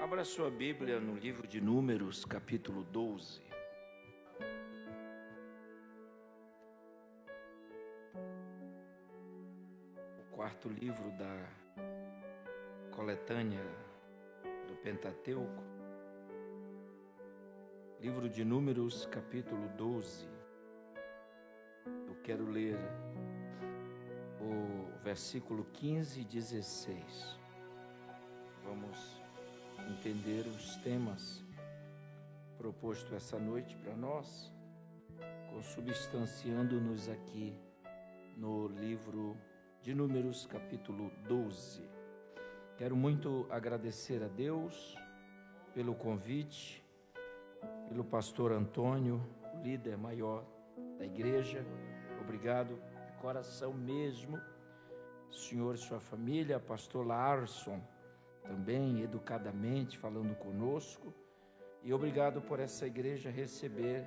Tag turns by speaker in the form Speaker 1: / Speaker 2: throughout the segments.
Speaker 1: Abra sua Bíblia no livro de Números, capítulo 12. O quarto livro da coletânea do Pentateuco. Livro de Números, capítulo 12. Eu quero ler o versículo 15 e 16. Vamos entender os temas propostos essa noite para nós, consubstanciando-nos aqui no livro de Números, capítulo 12. Quero muito agradecer a Deus pelo convite, pelo pastor Antônio, o líder maior da igreja. Obrigado de coração mesmo, senhor e sua família, pastor Larson, também educadamente falando conosco, e obrigado por essa igreja receber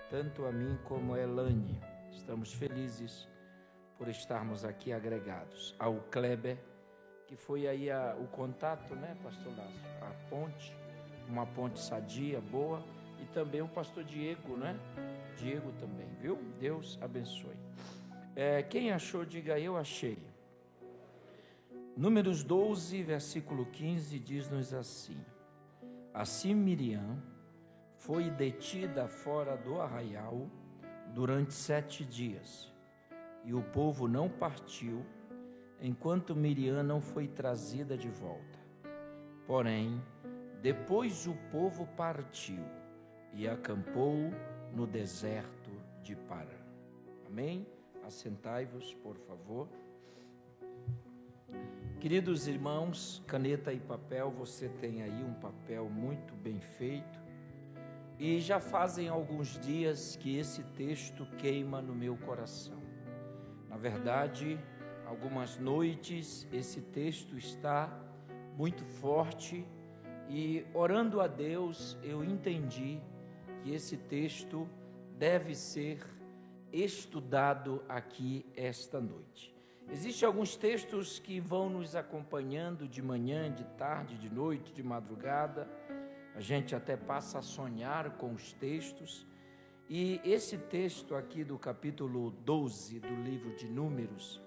Speaker 1: tanto a mim como a Elane. Estamos felizes por estarmos aqui agregados. Ao Kleber, que foi aí o contato, né, pastor Lácio? A ponte, uma ponte sadia, boa, e também o pastor Diego, né? Diego também, viu? Deus abençoe. Quem achou, diga eu achei. Números 12, versículo 15, diz-nos assim: Assim Miriam foi detida fora do arraial durante 7 dias, e o povo não partiu, enquanto Miriam não foi trazida de volta. Porém, depois o povo partiu e acampou no deserto de Parã. Amém? Assentai-vos, por favor. Queridos irmãos, caneta e papel, você tem aí um papel muito bem feito, e já fazem alguns dias que esse texto queima no meu coração. Na verdade, algumas noites esse texto está muito forte, e orando a Deus eu entendi que esse texto deve ser estudado aqui esta noite. Existem alguns textos que vão nos acompanhando de manhã, de tarde, de noite, de madrugada. A gente até passa a sonhar com os textos. E esse texto aqui do capítulo 12 do livro de Números,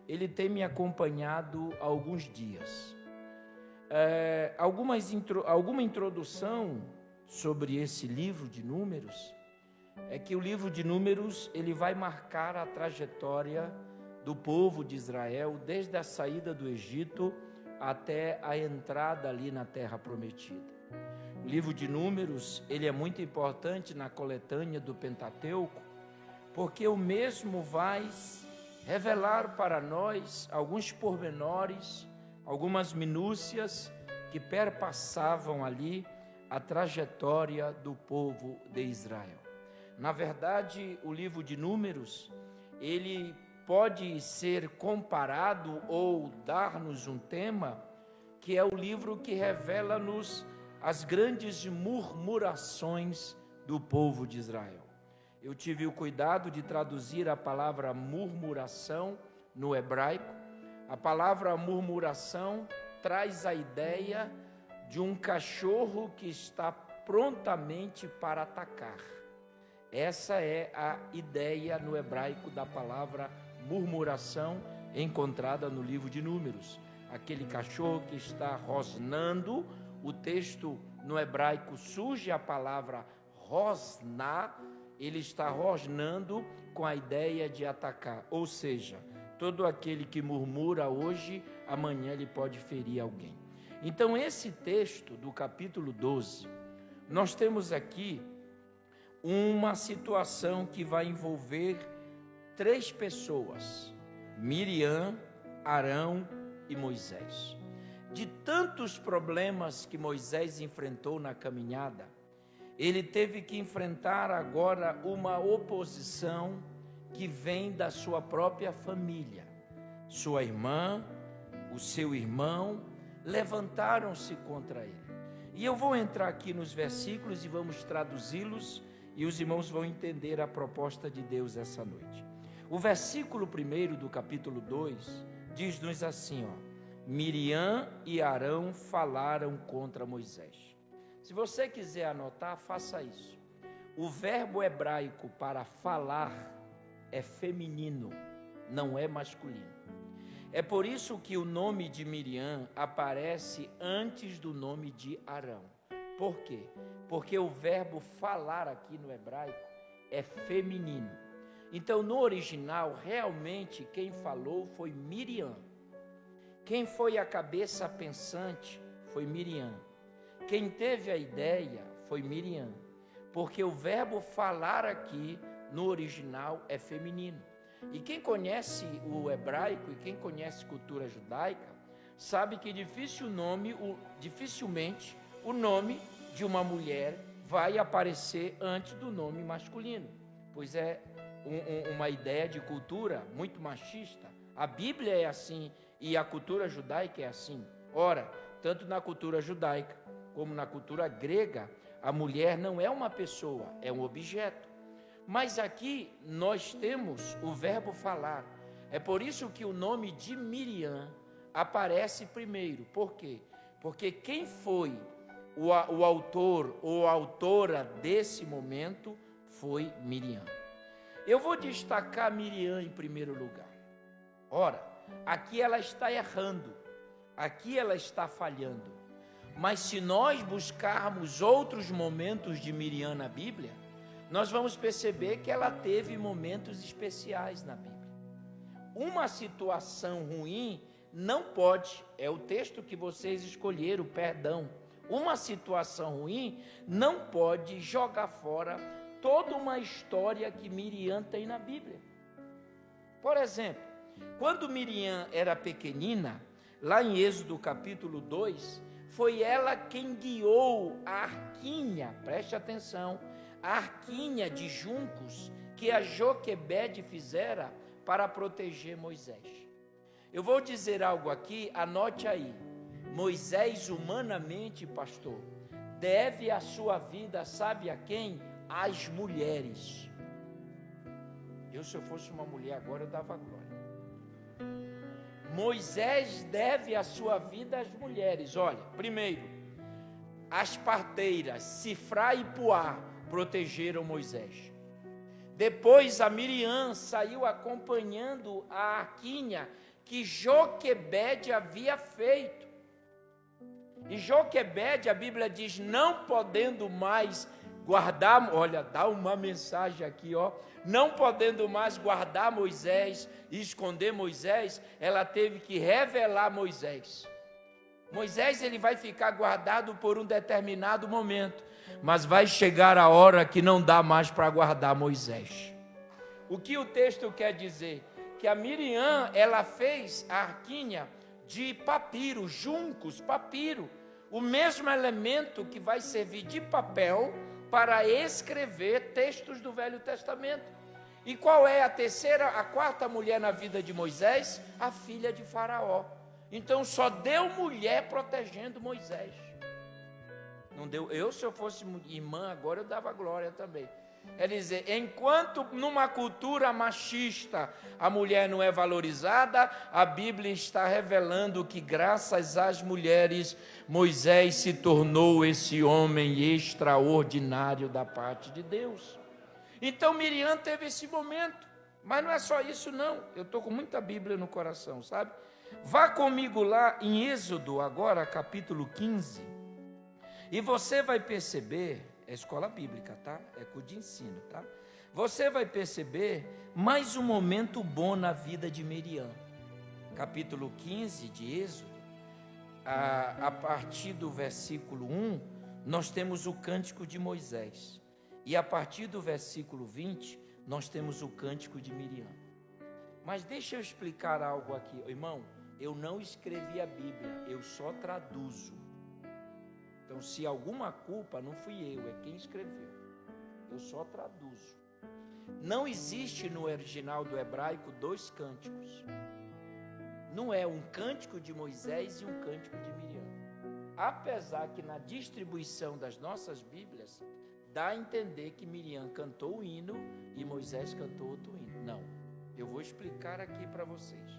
Speaker 1: ele tem me acompanhado há alguns dias. Alguma introdução sobre esse livro de Números é que o livro de Números ele vai marcar a trajetória do povo de Israel, desde a saída do Egito até a entrada ali na terra prometida. O livro de Números, ele é muito importante na coletânea do Pentateuco, porque o mesmo vai revelar para nós alguns pormenores, algumas minúcias que perpassavam ali a trajetória do povo de Israel. Na verdade, o livro de Números, ele pode ser comparado ou dar-nos um tema, que é o livro que revela-nos as grandes murmurações do povo de Israel. Eu tive o cuidado de traduzir a palavra murmuração no hebraico. A palavra murmuração traz a ideia de um cachorro que está prontamente para atacar. Essa é a ideia no hebraico da palavra murmuração encontrada no livro de Números. Aquele cachorro que está rosnando. O texto no hebraico surge a palavra rosná, ele está rosnando com a ideia de atacar, ou seja, todo aquele que murmura hoje, amanhã ele pode ferir alguém. Então esse texto do capítulo 12, nós temos aqui uma situação que vai envolver 3 pessoas: Miriam, Arão e Moisés. De tantos problemas que Moisés enfrentou na caminhada, ele teve que enfrentar agora uma oposição que vem da sua própria família. Sua irmã, o seu irmão, levantaram-se contra ele. E eu vou entrar aqui nos versículos e vamos traduzi-los, e os irmãos vão entender a proposta de Deus essa noite. O versículo 1 do capítulo 2 diz-nos assim, Miriam e Arão falaram contra Moisés. Se você quiser anotar, faça isso. O verbo hebraico para falar é feminino, não é masculino. É por isso que o nome de Miriam aparece antes do nome de Arão. Por quê? Porque o verbo falar aqui no hebraico é feminino. Então, no original, realmente quem falou foi Miriam. Quem foi a cabeça pensante foi Miriam. Quem teve a ideia foi Miriam. Porque o verbo falar aqui no original é feminino. E quem conhece o hebraico e quem conhece cultura judaica, sabe que dificilmente o nome de uma mulher vai aparecer antes do nome masculino. Pois é uma ideia de cultura muito machista. A Bíblia é assim e a cultura judaica é assim. Ora, tanto na cultura judaica como na cultura grega, a mulher não é uma pessoa, é um objeto. Mas aqui nós temos o verbo falar. É por isso que o nome de Miriam aparece primeiro. Por quê? Porque quem foi o autor ou autora desse momento foi Miriam. Eu vou destacar Miriam em primeiro lugar. Ora, aqui ela está errando, aqui ela está falhando. Mas se nós buscarmos outros momentos de Miriam na Bíblia, nós vamos perceber que ela teve momentos especiais na Bíblia. Uma situação ruim não pode, é o texto que vocês escolheram, perdão. Uma situação ruim não pode jogar fora toda uma história que Miriam tem na Bíblia. Por exemplo, quando Miriam era pequenina, lá em Êxodo capítulo 2, foi ela quem guiou a arquinha, preste atenção, a arquinha de juncos que a Joquebede fizera para proteger Moisés. Eu vou dizer algo aqui, anote aí. Moisés, humanamente, pastor, deve a sua vida, sabe a quem? Às mulheres. Se eu fosse uma mulher agora, eu dava glória. Moisés deve a sua vida às mulheres. Olha, primeiro, as parteiras, Sifrá e Puá, protegeram Moisés. Depois a Miriam saiu acompanhando a arquinha que Joquebede havia feito. E Joquebede, a Bíblia diz, não podendo mais guardar, olha, dá uma mensagem aqui, ó, não podendo mais guardar Moisés e esconder Moisés, ela teve que revelar Moisés. Moisés, ele vai ficar guardado por um determinado momento, mas vai chegar a hora que não dá mais para guardar Moisés. O que o texto quer dizer? Que a Miriam, ela fez a arquinha de papiro, juncos, papiro, o mesmo elemento que vai servir de papel para escrever textos do Velho Testamento. E qual é a quarta mulher na vida de Moisés? A filha de Faraó. Então só deu mulher protegendo Moisés. Não deu. Se eu fosse irmã agora, eu dava glória também. Quer dizer, enquanto numa cultura machista a mulher não é valorizada, a Bíblia está revelando que graças às mulheres, Moisés se tornou esse homem extraordinário da parte de Deus. Então Miriam teve esse momento, mas não é só isso não, eu estou com muita Bíblia no coração, sabe? Vá comigo lá em Êxodo agora, capítulo 15, e você vai perceber, é escola bíblica, tá? É curso de ensino, tá? Você vai perceber mais um momento bom na vida de Miriam. Capítulo 15 de Êxodo, a partir do versículo 1, nós temos o cântico de Moisés. E a partir do versículo 20, nós temos o cântico de Miriam. Mas deixa eu explicar algo aqui, irmão. Eu não escrevi a Bíblia, eu só traduzo. Então, se alguma culpa, não fui eu, é quem escreveu. Eu só traduzo. Não existe no original do hebraico dois cânticos. Não é um cântico de Moisés e um cântico de Miriam. Apesar que na distribuição das nossas Bíblias, dá a entender que Miriam cantou o hino e Moisés cantou outro hino. Não, eu vou explicar aqui para vocês.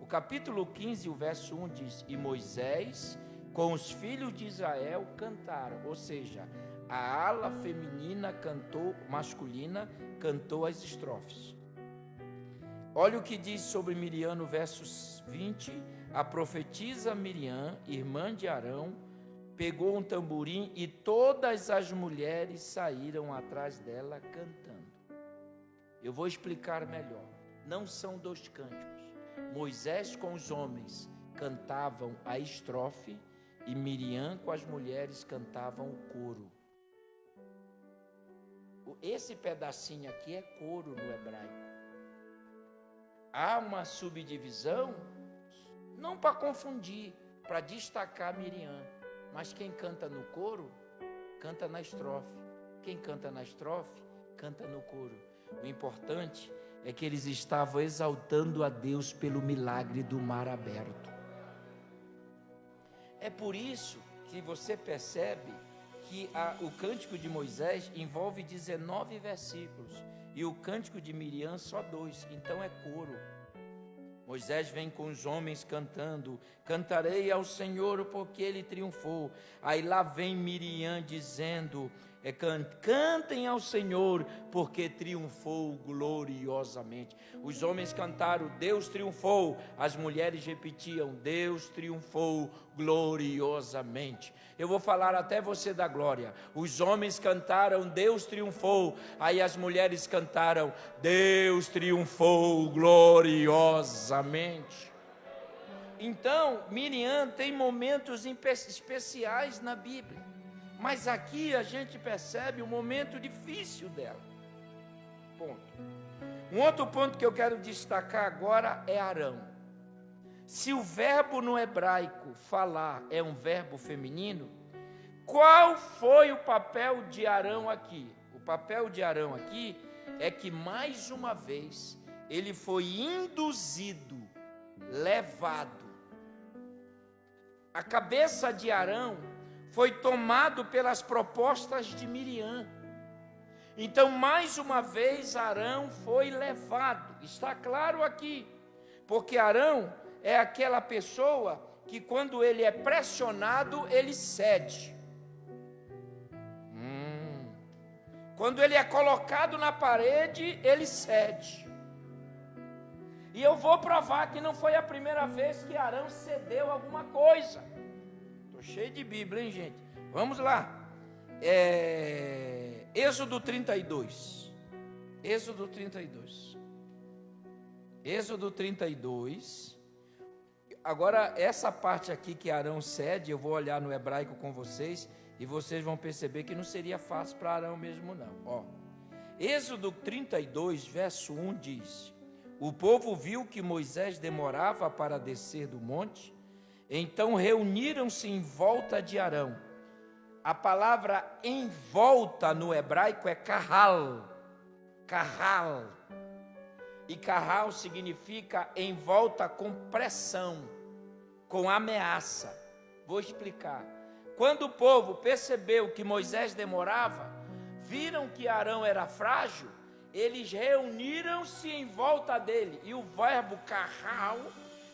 Speaker 1: O capítulo 15, o verso 1 diz: e Moisés com os filhos de Israel cantaram, ou seja, a ala feminina masculina cantou as estrofes. Olha o que diz sobre Miriam no verso 20: a profetisa Miriam, irmã de Arão, pegou um tamborim e todas as mulheres saíram atrás dela cantando. Eu vou explicar melhor. Não são dois cânticos. Moisés com os homens cantavam a estrofe e Miriam com as mulheres cantavam o coro. Esse pedacinho aqui é coro no hebraico. Há uma subdivisão, não para confundir, para destacar Miriam, mas quem canta no coro, canta na estrofe. Quem canta na estrofe, canta no coro. O importante é que eles estavam exaltando a Deus pelo milagre do mar aberto. É por isso que você percebe que o cântico de Moisés envolve 19 versículos e o cântico de Miriam só 2, então é coro. Moisés vem com os homens cantando: cantarei ao Senhor porque ele triunfou. Aí lá vem Miriam dizendo: cantem ao Senhor porque triunfou gloriosamente. Os homens cantaram: Deus triunfou. As mulheres repetiam: Deus triunfou gloriosamente. Eu vou falar até você da glória. Os homens cantaram: Deus triunfou. Aí as mulheres cantaram: Deus triunfou gloriosamente. Então Miriam tem momentos especiais na Bíblia. Mas aqui a gente percebe o momento difícil dela. Ponto. Um outro ponto que eu quero destacar agora é Arão. Se o verbo no hebraico falar é um verbo feminino, qual foi o papel de Arão aqui? O papel de Arão aqui é que mais uma vez ele foi induzido, levado. A cabeça de Arão foi tomado pelas propostas de Miriam. Então, mais uma vez, Arão foi levado. Está claro aqui, porque Arão é aquela pessoa que quando ele é pressionado, ele cede. Quando ele é colocado na parede, ele cede. E eu vou provar que não foi a primeira vez que Arão cedeu alguma coisa. Cheio de Bíblia, hein, gente? Vamos lá. Êxodo 32. Êxodo 32. Êxodo 32. Agora, essa parte aqui que Arão cede, eu vou olhar no hebraico com vocês e vocês vão perceber que não seria fácil para Arão mesmo, não. Ó, Êxodo 32, verso 1 diz: o povo viu que Moisés demorava para descer do monte. Então reuniram-se em volta de Arão. A palavra em volta no hebraico é kahal. Kahal. E kahal significa em volta com pressão, com ameaça. Vou explicar. Quando o povo percebeu que Moisés demorava, viram que Arão era frágil, eles reuniram-se em volta dele. E o verbo kahal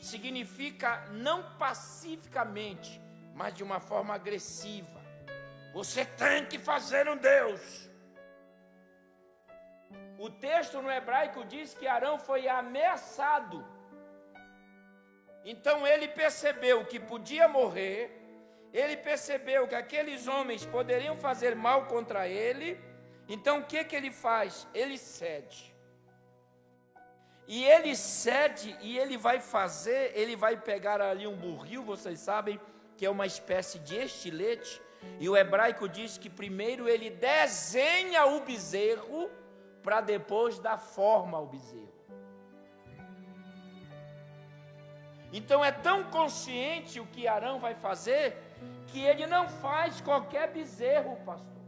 Speaker 1: significa não pacificamente, mas de uma forma agressiva. Você tem que fazer um Deus. O texto no hebraico diz que Arão foi ameaçado. Então ele percebeu que podia morrer, ele percebeu que aqueles homens poderiam fazer mal contra ele. Então o que ele faz? Ele cede. E ele cede e ele vai pegar ali um burril, vocês sabem que é uma espécie de estilete, e o hebraico diz que primeiro ele desenha o bezerro, para depois dar forma ao bezerro. Então é tão consciente o que Arão vai fazer, que ele não faz qualquer bezerro, pastor.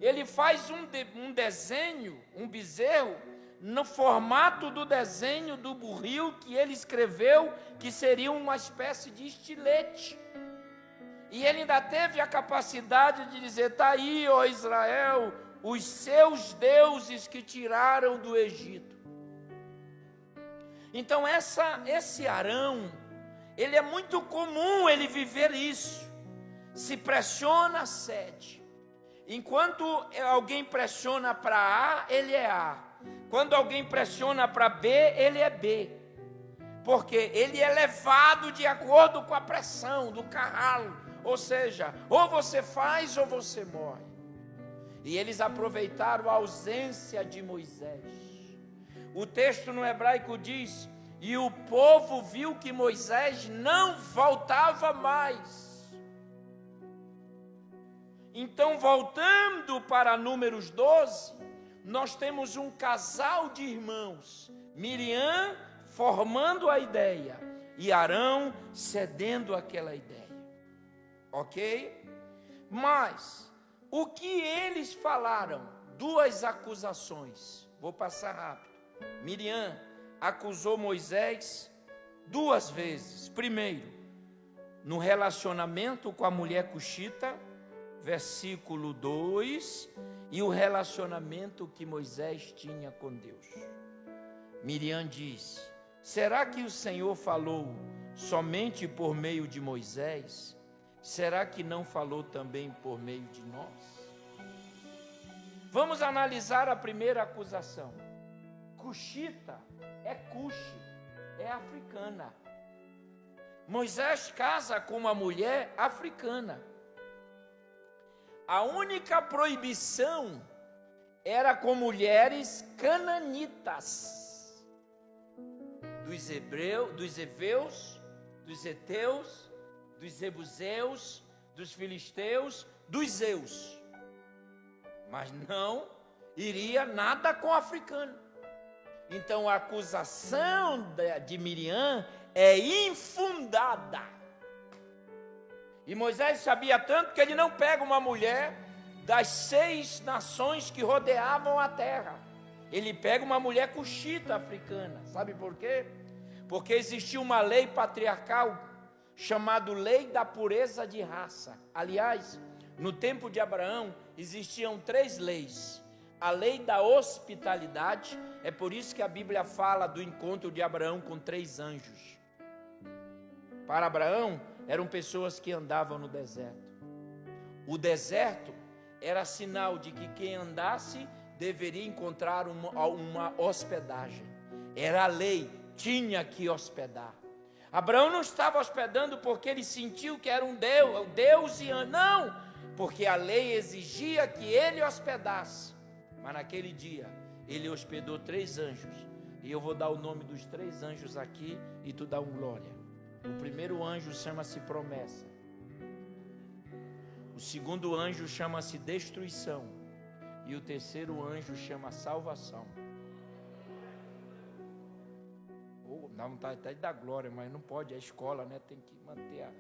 Speaker 1: Ele faz um desenho, um bezerro, no formato do desenho do burril que ele escreveu, que seria uma espécie de estilete. E ele ainda teve a capacidade de dizer: está aí, ó Israel, os seus deuses que tiraram do Egito. Então esse Arão, ele é muito comum ele viver isso. Se pressiona, cede. Enquanto alguém pressiona para A, ele é A. Quando alguém pressiona para B, ele é B. Porque ele é levado de acordo com a pressão do carralo. Ou seja, ou você faz ou você morre. E eles aproveitaram a ausência de Moisés. O texto no hebraico diz: e o povo viu que Moisés não voltava mais. Então, voltando para Números 12, nós temos um casal de irmãos, Miriam formando a ideia e Arão cedendo aquela ideia. Ok? Mas, o que eles falaram? Duas acusações. Vou passar rápido. Miriam acusou Moisés 2 vezes. Primeiro, no relacionamento com a mulher cuxita, versículo 2, e o relacionamento que Moisés tinha com Deus. Miriam diz: será que o Senhor falou somente por meio de Moisés? Será que não falou também por meio de nós? Vamos analisar a primeira acusação. Cuxita é Cuxi, é africana. Moisés casa com uma mulher africana. A única proibição era com mulheres cananitas, dos hebreus, dos heveus, dos heteus, dos jebuseus, dos filisteus, dos zeus. Mas não iria nada com africano. Então a acusação de Miriam é infundada. E Moisés sabia tanto que ele não pega uma mulher das 6 nações que rodeavam a terra. Ele pega uma mulher cuxita africana. Sabe por quê? Porque existia uma lei patriarcal chamada lei da pureza de raça. Aliás, no tempo de Abraão existiam 3 leis. A lei da hospitalidade, é por isso que a Bíblia fala do encontro de Abraão com 3 anjos. Para Abraão, eram pessoas que andavam no deserto. O deserto era sinal de que quem andasse deveria encontrar uma hospedagem. Era a lei, tinha que hospedar. Abraão não estava hospedando porque ele sentiu que era um Deus e anjo. Não, porque a lei exigia que ele hospedasse. Mas naquele dia, ele hospedou 3 anjos. E eu vou dar o nome dos 3 anjos aqui e tu dá glória. O primeiro anjo chama-se promessa. O segundo anjo chama-se destruição. E o terceiro anjo chama salvação. Dá vontade até de dar glória, mas não pode, é a escola, né? Tem que manter a...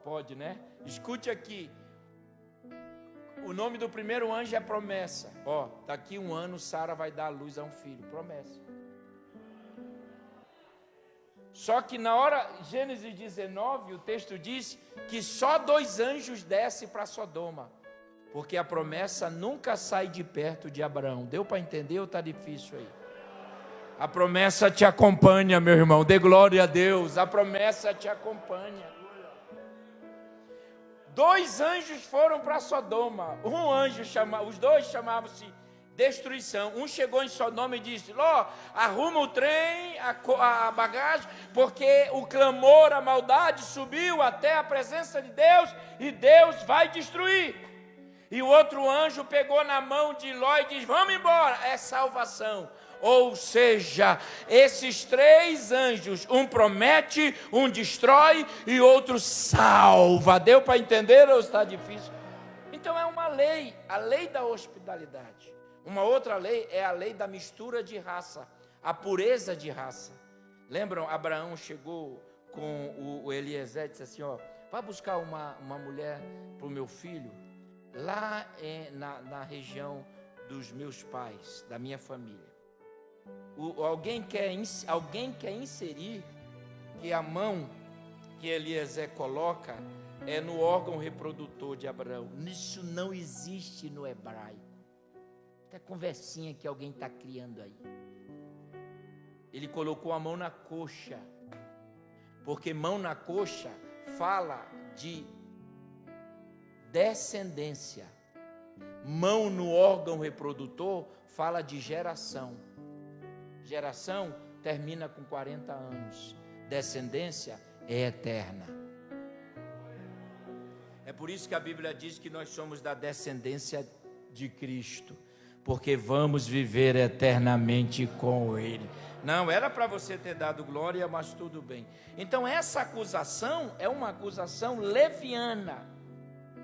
Speaker 1: Pode, né? Escute aqui. O nome do primeiro anjo é promessa. Ó, daqui 1 ano Sara vai dar à luz a um filho. Promessa. Só que na hora, Gênesis 19, o texto diz que só 2 anjos descem para Sodoma. Porque a promessa nunca sai de perto de Abraão. Deu para entender ou está difícil aí? A promessa te acompanha, meu irmão. Dê glória a Deus. A promessa te acompanha. 2 anjos foram para Sodoma. Os 2 chamavam-se destruição. Um chegou em Sodoma e disse: Ló, arruma o trem, a bagagem, porque o clamor, a maldade subiu até a presença de Deus e Deus vai destruir. E o outro anjo pegou na mão de Ló e disse: vamos embora, é salvação. Ou seja, esses 3 anjos, um promete, um destrói e outro salva. Deu para entender ou está difícil? Então é uma lei, a lei da hospitalidade. Uma outra lei é a lei da mistura de raça, a pureza de raça. Lembram, Abraão chegou com o Eliezer e disse assim: ó, vai buscar uma mulher para o meu filho, lá na região dos meus pais, da minha família. Alguém quer inserir que a mão que Eliezer coloca é no órgão reprodutor de Abraão. Isso não existe no hebraico. É conversinha que alguém está criando aí. ele colocou a mão na coxa, porque mão na coxa fala de descendência. Mão no órgão reprodutor fala de geração. Geração termina com 40 anos. Descendência é eterna. É por isso que a Bíblia diz que nós somos da descendência de Cristo, porque vamos viver eternamente com Ele. Não, era para você ter dado glória, mas tudo bem. Então essa acusação é uma acusação leviana.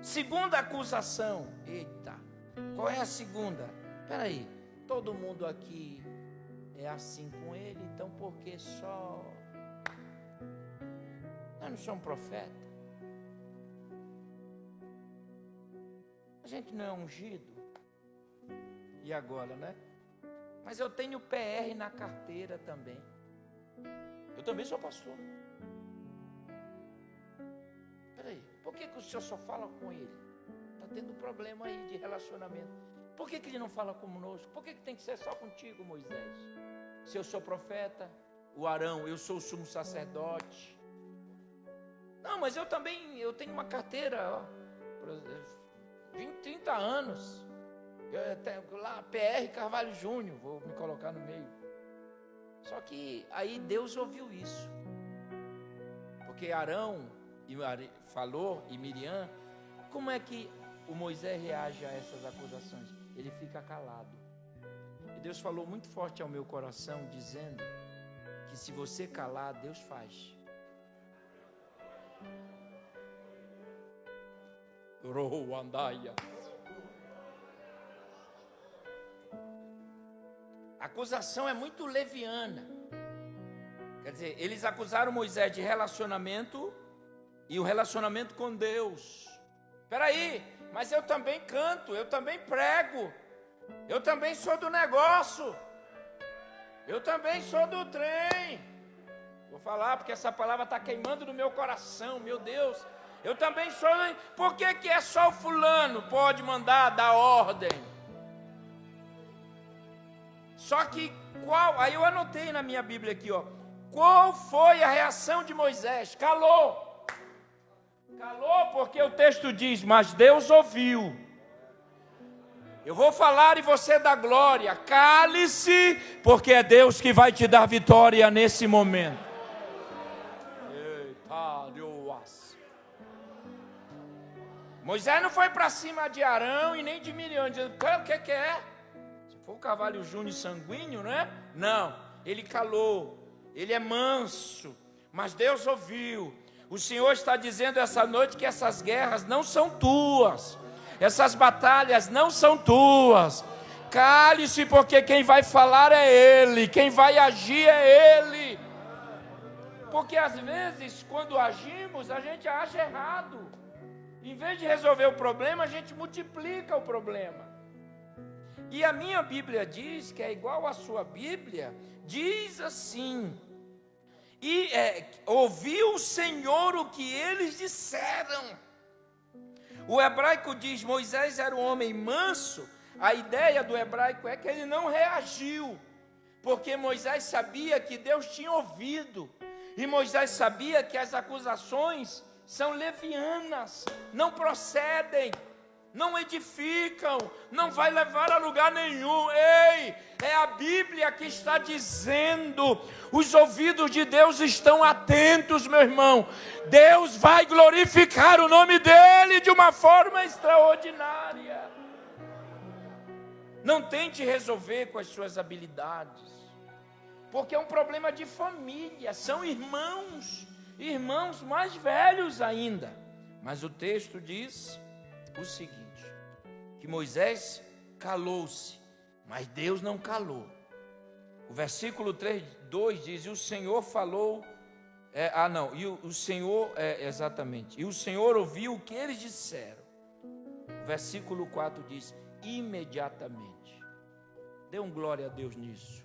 Speaker 1: Segunda acusação. Eita, qual é a segunda? Espera aí, todo mundo aqui é assim com Ele, então por que só? Nós não somos profeta. A gente não é ungido. E agora, né? Mas eu tenho PR na carteira também. Eu também sou pastor. Peraí, por que o senhor só fala com ele? Está tendo problema aí de relacionamento. Por que ele não fala conosco? Por que tem que ser só contigo, Moisés? Se eu sou profeta, o Arão, eu sou o sumo sacerdote. Não, mas eu tenho uma carteira, ó, 30 anos. Eu tenho lá, PR Carvalho Júnior, vou me colocar no meio. Só que aí Deus ouviu isso. Porque Arão falou, e Miriam, como é que o Moisés reage a essas acusações? Ele fica calado. E Deus falou muito forte ao meu coração, dizendo que se você calar, Deus faz. Roandaia. A acusação é muito leviana. Quer dizer, eles acusaram Moisés de relacionamento e o relacionamento com Deus. Espera aí, mas eu também canto, eu também prego, eu também sou do negócio, eu também sou do trem. Vou falar porque essa palavra está queimando no meu coração, meu Deus. Eu também sou. Por que é só o fulano pode mandar, dar ordem? Só que aí eu anotei na minha Bíblia aqui, ó. Qual foi a reação de Moisés? Calou. Calou porque o texto diz, mas Deus ouviu. Eu vou falar e você dá glória. Cale-se, porque é Deus que vai te dar vitória nesse momento. Eita, Deus. Moisés não foi para cima de Arão e nem de Miriam, dizendo, o que é? O Carvalho Júnior sanguíneo, né? Não, ele calou, ele é manso, mas Deus ouviu. O Senhor está dizendo essa noite que essas guerras não são tuas, essas batalhas não são tuas. Cale-se, porque quem vai falar é Ele, quem vai agir é Ele. Porque às vezes, quando agimos, a gente age errado. Em vez de resolver o problema, a gente multiplica o problema. E a minha Bíblia diz, que é igual à sua Bíblia, diz assim, ouviu o Senhor o que eles disseram. O hebraico diz, Moisés era um homem manso. A ideia do hebraico é que ele não reagiu, porque Moisés sabia que Deus tinha ouvido, e Moisés sabia que as acusações são levianas, não procedem, não edificam, não vai levar a lugar nenhum. Ei, é a Bíblia que está dizendo, os ouvidos de Deus estão atentos, meu irmão. Deus vai glorificar o nome dEle de uma forma extraordinária. Não tente resolver com as suas habilidades, porque é um problema de família, são irmãos mais velhos ainda. Mas o texto diz o seguinte, que Moisés calou-se, mas Deus não calou. O versículo 2 diz, e o Senhor falou, e o Senhor ouviu o que eles disseram. O versículo 4 diz, imediatamente. Dê um glória a Deus nisso.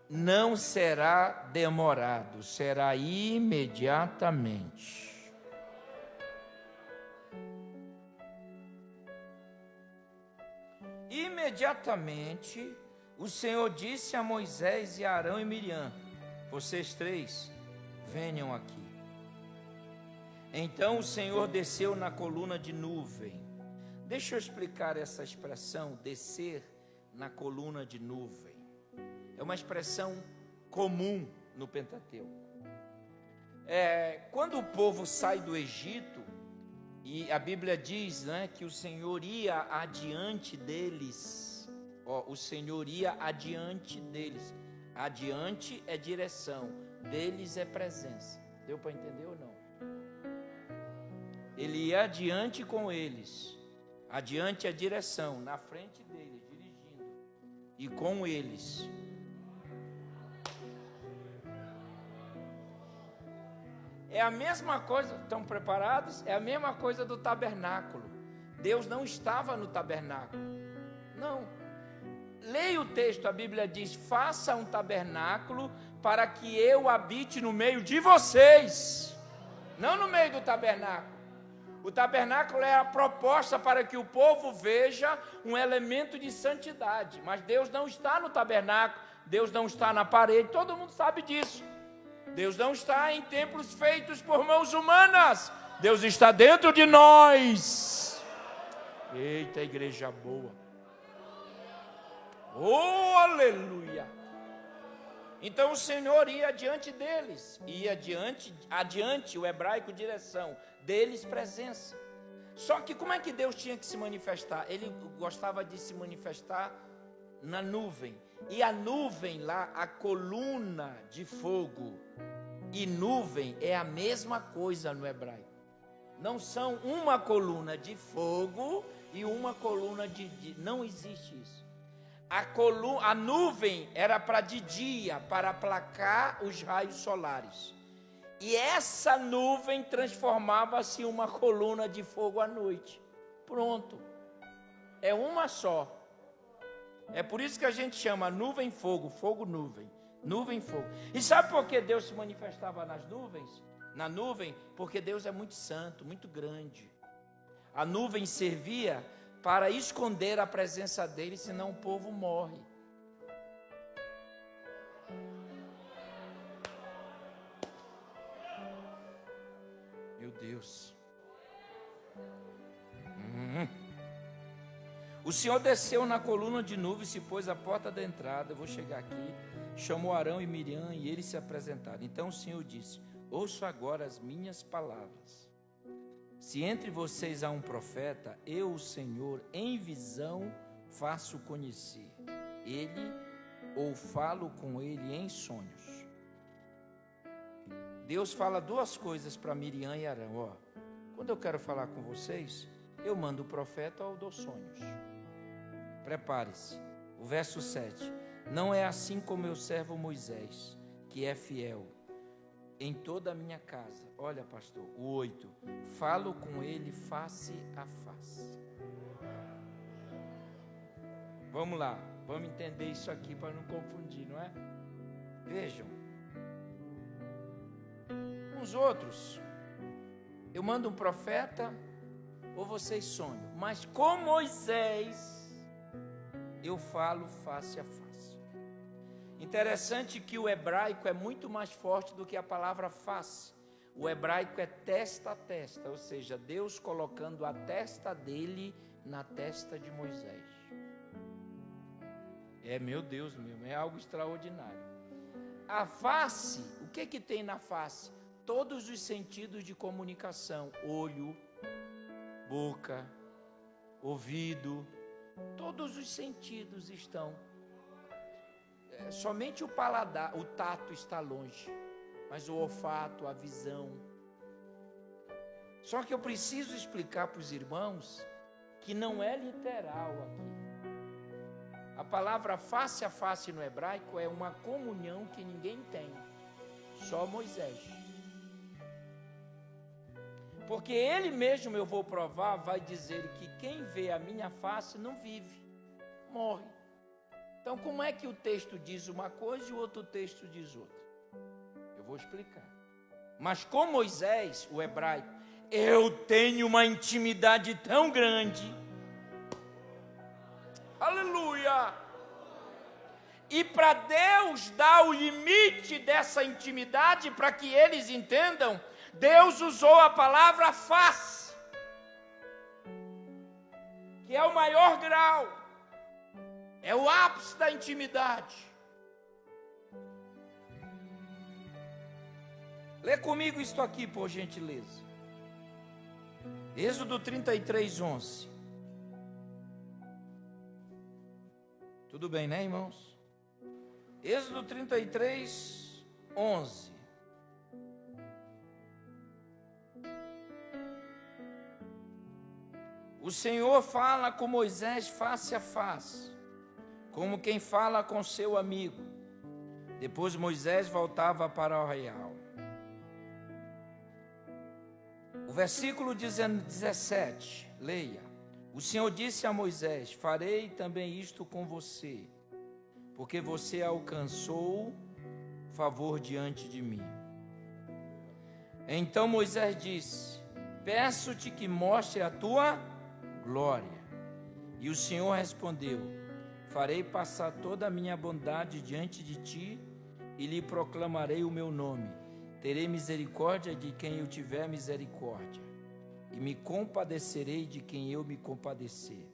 Speaker 1: Não será demorado, será imediatamente. Imediatamente o Senhor disse a Moisés e a Arão e Miriam: vocês três, venham aqui. Então o Senhor desceu na coluna de nuvem. Deixa eu explicar essa expressão, descer na coluna de nuvem. É uma expressão comum no Pentateuco. Quando o povo sai do Egito, e a Bíblia diz, né, que o Senhor ia adiante deles. O Senhor ia adiante deles. Adiante é direção, deles é presença. Deu para entender ou não? Ele ia adiante com eles. Adiante é direção, na frente deles, dirigindo. E com eles. É a mesma coisa, estão preparados? É a mesma coisa do tabernáculo. Deus não estava no tabernáculo. Não. Leia o texto, a Bíblia diz: faça um tabernáculo para que eu habite no meio de vocês. Não no meio do tabernáculo. O tabernáculo é a proposta para que o povo veja um elemento de santidade. Mas Deus não está no tabernáculo, Deus não está na parede, todo mundo sabe disso. Deus não está em templos feitos por mãos humanas, Deus está dentro de nós. Eita, igreja boa. Oh, aleluia. Então o Senhor ia adiante deles, ia adiante, o hebraico direção, deles presença. Só que como é que Deus tinha que se manifestar? Ele gostava de se manifestar na nuvem. E a nuvem lá, a coluna de fogo e nuvem é a mesma coisa no hebraico. Não são uma coluna de fogo e uma coluna de não existe isso. A nuvem era para de dia, para aplacar os raios solares. E essa nuvem transformava-se em uma coluna de fogo à noite. Pronto. É uma só. É por isso que a gente chama nuvem fogo, fogo nuvem, nuvem fogo. E sabe por que Deus se manifestava nas nuvens? Na nuvem, porque Deus é muito santo, muito grande. A nuvem servia para esconder a presença dele, senão o povo morre. Meu Deus. O Senhor desceu na coluna de nuvem, se pôs à porta da entrada. Eu vou chegar aqui. Chamou Arão e Miriam e eles se apresentaram. Então o Senhor disse: ouço agora as minhas palavras. Se entre vocês há um profeta, eu, o Senhor, em visão faço conhecer ele, ou falo com ele em sonhos. Deus fala duas coisas para Miriam e Arão. Quando eu quero falar com vocês, eu mando o profeta ou dou sonhos. Prepare-se. O verso 7. Não é assim com meu servo Moisés, que é fiel em toda a minha casa. Olha, pastor, o 8. Falo com ele face a face. Vamos lá, vamos entender isso aqui para não confundir, não é? Vejam. Uns outros, eu mando um profeta ou vocês sonham. Mas com Moisés, eu falo face a face. Interessante que o hebraico é muito mais forte do que a palavra face. O hebraico é testa a testa, ou seja, Deus colocando a testa dele na testa de Moisés. Meu Deus mesmo, é algo extraordinário. A face, o que tem na face? Todos os sentidos de comunicação: olho, boca, ouvido, todos os sentidos estão. Somente o paladar, o tato está longe, mas o olfato, a visão. Só que eu preciso explicar para os irmãos que não é literal aqui. A palavra face a face no hebraico é uma comunhão que ninguém tem, só Moisés. Porque ele mesmo, eu vou provar, vai dizer que quem vê a minha face não vive, morre. Então, como é que o texto diz uma coisa e o outro texto diz outra? Eu vou explicar. Mas com Moisés, o hebraico, eu tenho uma intimidade tão grande. Aleluia! E para Deus dar o limite dessa intimidade, para que eles entendam, Deus usou a palavra face, que é o maior grau, é o ápice da intimidade. Lê comigo isto aqui, por gentileza. Êxodo 33, 11. Tudo bem, né, irmãos? Êxodo 33, 11. O Senhor fala com Moisés face a face, como quem fala com seu amigo. Depois Moisés voltava para o arraial. O versículo 17, leia. O Senhor disse a Moisés: farei também isto com você, porque você alcançou favor diante de mim. Então Moisés disse: peço-te que mostre a tua glória. E o Senhor respondeu: farei passar toda a minha bondade diante de ti e lhe proclamarei o meu nome. Terei misericórdia de quem eu tiver misericórdia, e me compadecerei de quem eu me compadecer.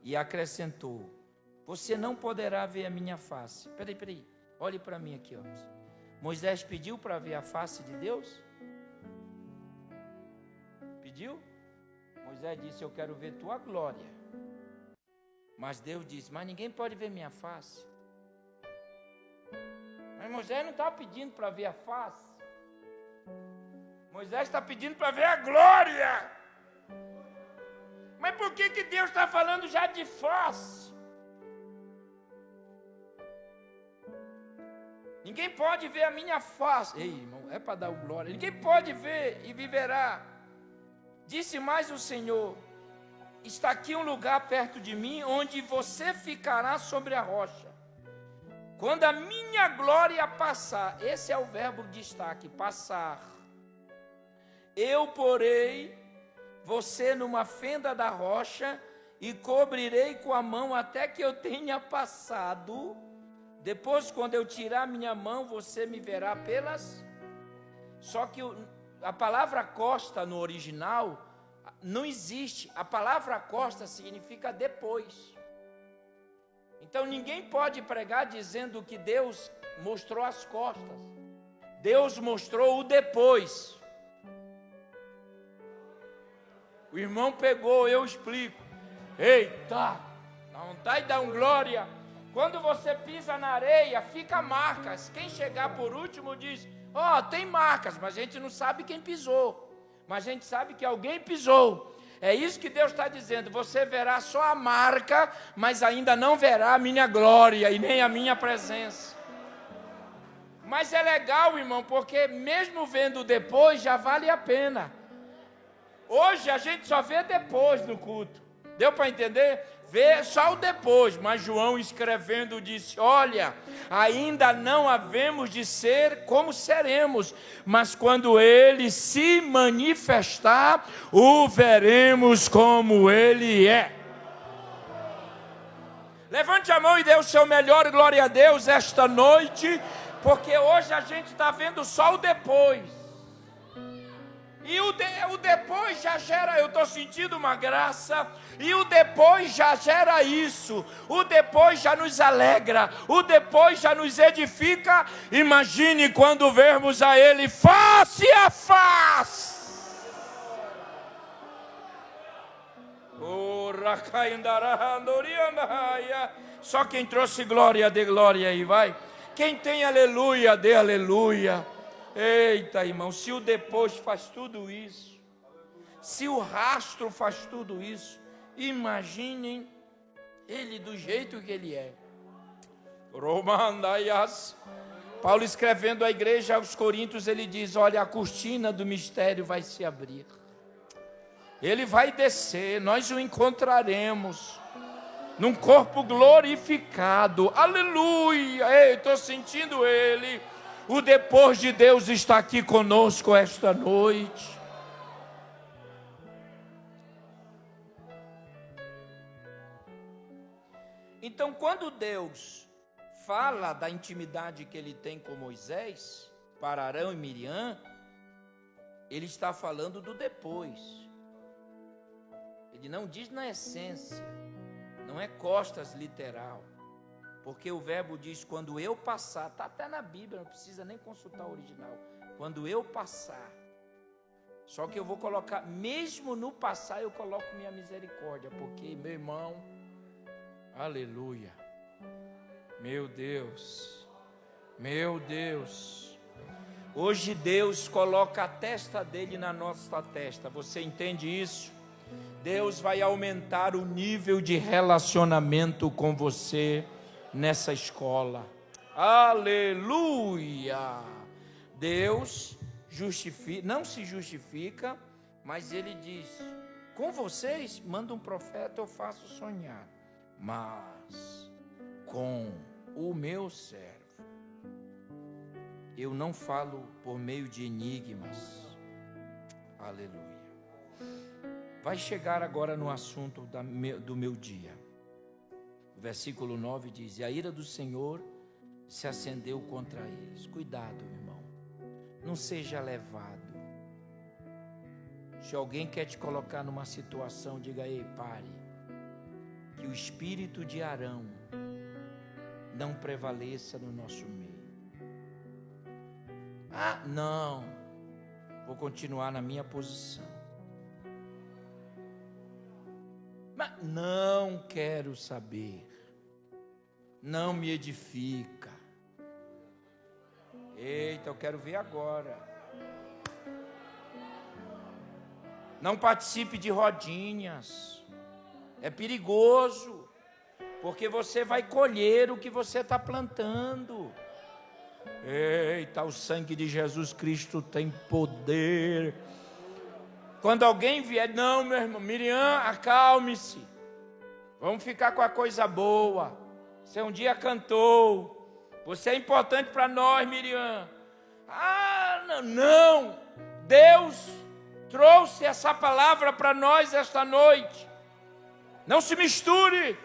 Speaker 1: E acrescentou: você não poderá ver a minha face. Peraí, olhe para mim aqui, ó. Moisés pediu para ver a face de Deus? Pediu? Moisés disse: eu quero ver tua glória. Mas Deus disse: mas ninguém pode ver minha face. Mas Moisés não está pedindo para ver a face. Moisés está pedindo para ver a glória. Mas por que Deus está falando já de face? Ninguém pode ver a minha face. Ei, irmão, é para dar glória. Ninguém pode ver e viverá. Disse mais o Senhor: está aqui um lugar perto de mim, onde você ficará sobre a rocha. Quando a minha glória passar, esse é o verbo de destaque, passar. Eu porei você numa fenda da rocha e cobrirei com a mão até que eu tenha passado. Depois, quando eu tirar minha mão, você me verá pelas... Só que a palavra costa no original não existe. A palavra costa significa depois. Então ninguém pode pregar dizendo que Deus mostrou as costas. Deus mostrou o depois. O irmão pegou, eu explico. Eita, dá vontade de dar um glória. Quando você pisa na areia, fica marcas. Quem chegar por último diz: ó, tem marcas, mas a gente não sabe quem pisou. Mas a gente sabe que alguém pisou. É isso que Deus está dizendo: você verá só a marca, mas ainda não verá a minha glória e nem a minha presença. Mas é legal, irmão, porque mesmo vendo depois, já vale a pena. Hoje a gente só vê depois no culto. Deu para entender? Vê só o depois. Mas João escrevendo disse: olha, ainda não havemos de ser como seremos, mas quando ele se manifestar, o veremos como ele é. Levante a mão e dê o seu melhor glória a Deus esta noite, porque hoje a gente está vendo só o depois. E o depois já gera, eu estou sentindo uma graça, e o depois já gera isso, o depois já nos alegra, o depois já nos edifica. Imagine quando vermos a Ele face a face. Só quem trouxe glória, dê glória aí, vai. Quem tem aleluia, dê aleluia. Eita, irmão, se o depois faz tudo isso, se o rastro faz tudo isso, imaginem ele do jeito que ele é. Romandaias. Paulo escrevendo à igreja aos Coríntios, ele diz: olha, a cortina do mistério vai se abrir. Ele vai descer, nós o encontraremos num corpo glorificado. Aleluia! Ei, estou sentindo ele. O depois de Deus está aqui conosco esta noite. Então, quando Deus fala da intimidade que ele tem com Moisés, para Arão e Miriam, ele está falando do depois. Ele não diz na essência, não é costas literal, porque o verbo diz quando eu passar, está até na Bíblia, não precisa nem consultar o original, quando eu passar. Só que eu vou colocar, mesmo no passar eu coloco minha misericórdia, porque meu irmão, aleluia, meu Deus, hoje Deus coloca a testa dele na nossa testa, você entende isso? Deus vai aumentar o nível de relacionamento com você nessa escola, aleluia. Deus não se justifica, mas ele diz, com vocês, manda um profeta, eu faço sonhar, mas com o meu servo, eu não falo por meio de enigmas, aleluia. Vai chegar agora no assunto do meu dia. O versículo 9 diz, e a ira do Senhor se acendeu contra eles. Cuidado, irmão, não seja levado. Se alguém quer te colocar numa situação, diga, ei, pare, que o espírito de Arão não prevaleça no nosso meio. Ah, não, vou continuar na minha posição. Mas não quero saber, não me edifica. Eita, eu quero ver agora. Não participe de rodinhas, é perigoso, porque você vai colher o que você está plantando. Eita, o sangue de Jesus Cristo tem poder. Quando alguém vier, não, meu irmão, Miriam, acalme-se, vamos ficar com a coisa boa. Você um dia cantou, você é importante para nós, Miriam. Ah, não, Deus trouxe essa palavra para nós esta noite. Não se misture,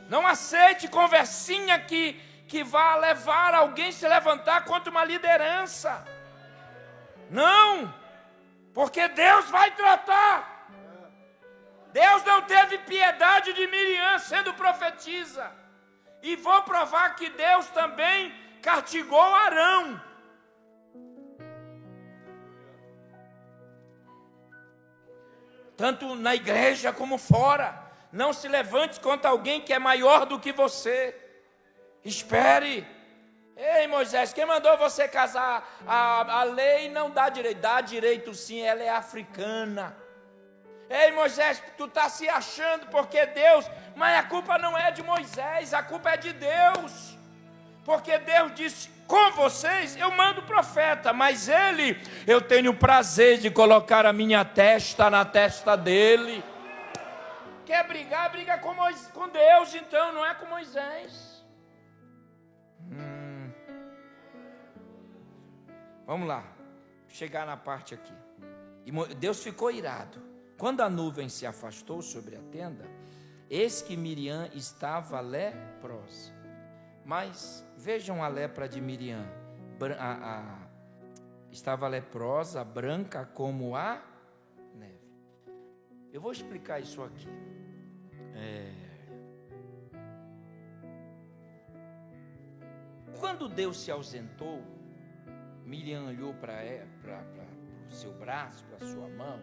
Speaker 1: não aceite conversinha que vá levar alguém a se levantar contra uma liderança. Não, porque Deus vai tratar. Deus não teve piedade de Miriam sendo profetisa. E vou provar que Deus também castigou Arão. Tanto na igreja como fora. Não se levante contra alguém que é maior do que você. Espere. Ei, Moisés, quem mandou você casar? A lei não dá direito. Dá direito sim, ela é africana. Ei, Moisés, tu está se achando porque Deus... Mas a culpa não é de Moisés, a culpa é de Deus. Porque Deus disse, com vocês eu mando profeta, mas eu tenho prazer de colocar a minha testa na testa dele. Quer brigar, briga com Deus então, não é com Moisés. Vamos lá, chegar na parte aqui. E Deus ficou irado. Quando a nuvem se afastou sobre a tenda, eis que Miriam estava leprosa. Mas vejam a lepra de Miriam. Estava leprosa, branca como a neve. Eu vou explicar isso aqui. Quando Deus se ausentou, Miriam olhou para o seu braço, para a sua mão,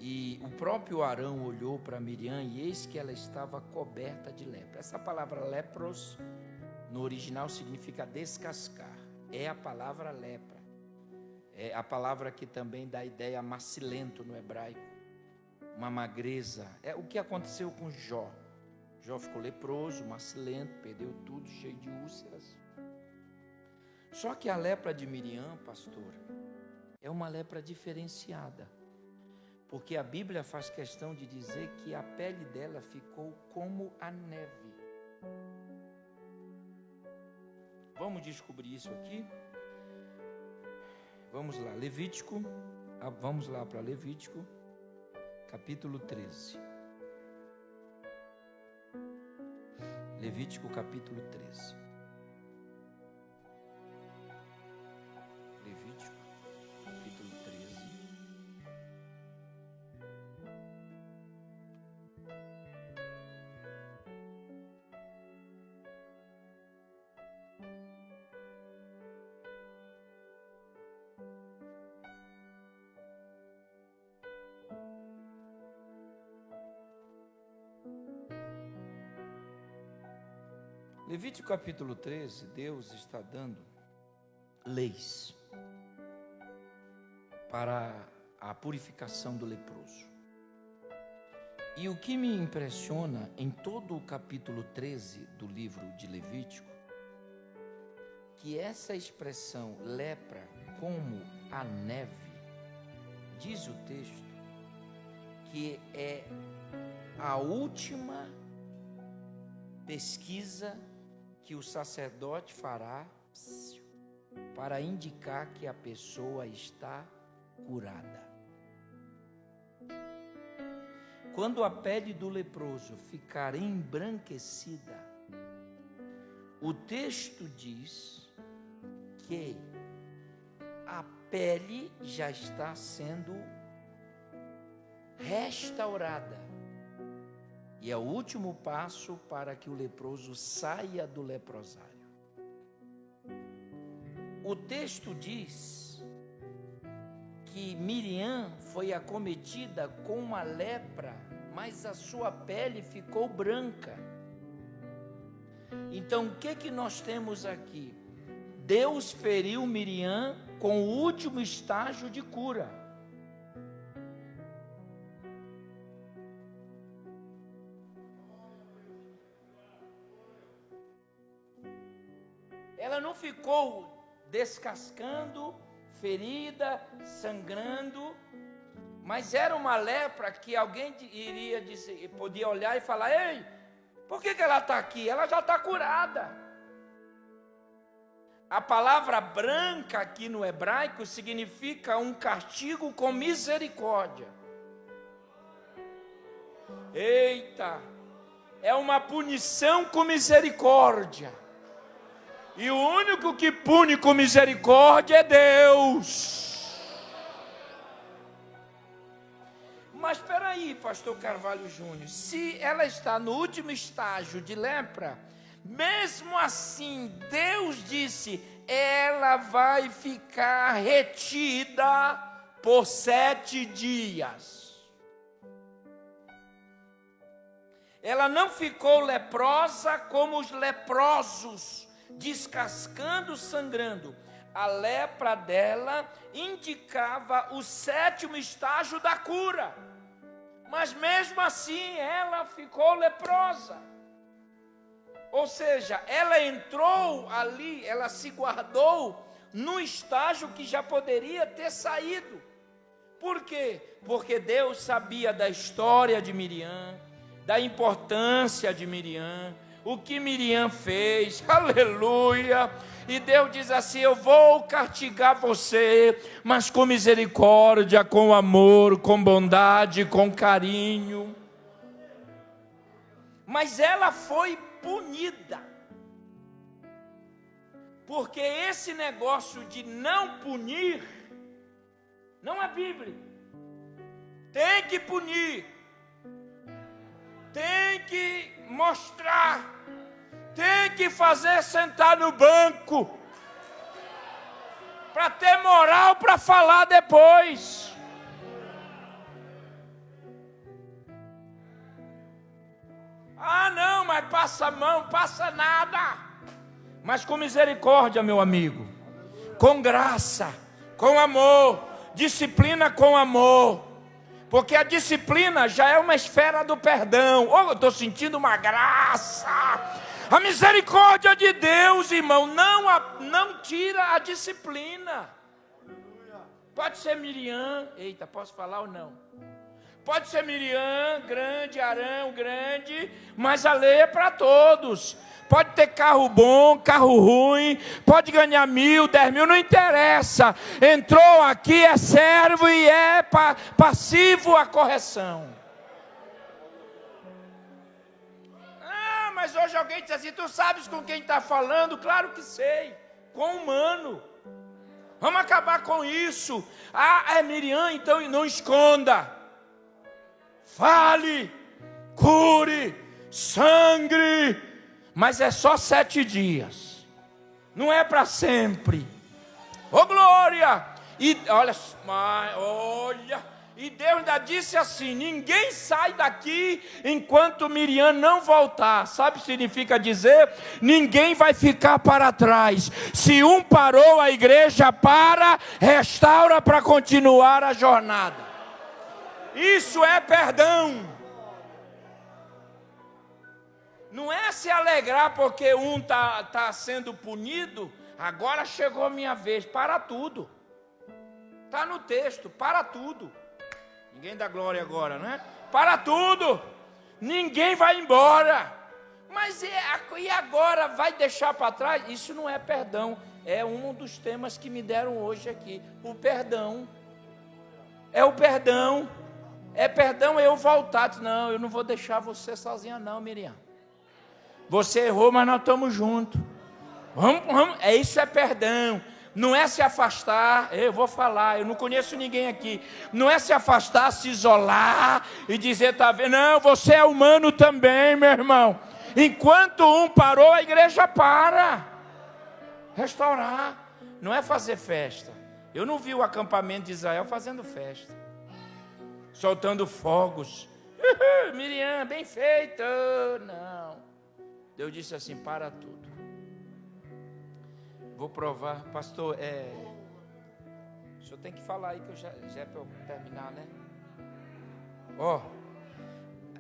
Speaker 1: e o próprio Arão olhou para Miriam, e eis que ela estava coberta de lepra. Essa palavra lepros, no original, significa descascar. É a palavra lepra. É a palavra que também dá a ideia macilento no hebraico. Uma magreza. É o que aconteceu com Jó. Jó ficou leproso, macilento, perdeu tudo, cheio de úlceras. Só que a lepra de Miriam, pastor, é uma lepra diferenciada. Porque a Bíblia faz questão de dizer que a pele dela ficou como a neve. Vamos descobrir isso aqui? Vamos lá, Levítico. Vamos lá para Levítico, capítulo 13. Levítico, capítulo 13. Levítico capítulo 13, Deus está dando leis para a purificação do leproso. E o que me impressiona em todo o capítulo 13 do livro de Levítico, que essa expressão lepra como a neve, diz o texto, que é a última pesquisa que o sacerdote fará para indicar que a pessoa está curada. Quando a pele do leproso ficar embranquecida, o texto diz que a pele já está sendo restaurada. E é o último passo para que o leproso saia do leprosário. O texto diz que Miriam foi acometida com uma lepra, mas a sua pele ficou branca. Então o que nós temos aqui? Deus feriu Miriam com o último estágio de cura. Ela não ficou descascando, ferida, sangrando, mas era uma lepra que alguém iria dizer, podia olhar e falar: ei, por que ela está aqui? Ela já está curada. A palavra branca aqui no hebraico significa um castigo com misericórdia. Eita, é uma punição com misericórdia. E o único que pune com misericórdia é Deus. Mas espera aí, pastor Carvalho Júnior, se ela está no último estágio de lepra, mesmo assim Deus disse, ela vai ficar retida por 7 dias. Ela não ficou leprosa como os leprosos, descascando, sangrando. A lepra dela indicava o 7º estágio da cura, mas mesmo assim ela ficou leprosa. Ou seja, ela entrou ali, ela se guardou no estágio que já poderia ter saído. Por quê? Porque Deus sabia da história de Miriam, da importância de Miriam, o que Miriam fez, aleluia. E Deus diz assim: eu vou castigar você, mas com misericórdia, com amor, com bondade, com carinho. Mas ela foi punida, porque esse negócio de não punir, não é bíblico. Tem que punir, tem que mostrar, tem que fazer sentar no banco, para ter moral para falar depois. Ah não, mas passa a mão, passa nada. Mas com misericórdia, meu amigo, com graça, com amor, disciplina com amor. Porque a disciplina já é uma esfera do perdão. Oh, eu estou sentindo uma graça. A misericórdia de Deus, irmão, não tira a disciplina. Pode ser Miriam. Eita, posso falar ou não? Pode ser Miriam, grande, Arão, grande, mas a lei é para todos. Pode ter carro bom, carro ruim, pode ganhar 1.000, 10.000, não interessa. Entrou aqui, é servo e é passivo à correção. Ah, mas hoje alguém diz assim: tu sabes com quem está falando? Claro que sei, com o humano. Vamos acabar com isso. Ah, é Miriam, então não esconda. Fale, cure, sangre, mas é só 7 dias, não é para sempre. Oh glória! E olha, E Deus ainda disse assim: ninguém sai daqui enquanto Miriam não voltar. Sabe o que significa dizer? Ninguém vai ficar para trás. Se um parou, a igreja para, restaura para continuar a jornada. Isso é perdão. Não é se alegrar porque um está sendo punido. Agora chegou a minha vez. Para tudo. Está no texto, para tudo. Ninguém dá glória agora, né? Para tudo. Ninguém vai embora. Mas e agora vai deixar para trás? Isso não é perdão. É um dos temas que me deram hoje aqui. O perdão. É o perdão. É perdão eu voltar. Não, eu não vou deixar você sozinha não, Miriam. Você errou, mas nós estamos juntos. Vamos. Isso é perdão. Não é se afastar, eu vou falar, eu não conheço ninguém aqui. Não é se afastar, se isolar e dizer, tá vendo? Não, você é humano também, meu irmão. Enquanto um parou, a igreja para. Restaurar. Não é fazer festa. Eu não vi o acampamento de Israel fazendo festa. Soltando fogos. Miriam, bem feito. Não. Deus disse assim, para tudo. Vou provar, pastor, o senhor tem que falar aí que eu já é para eu terminar, né?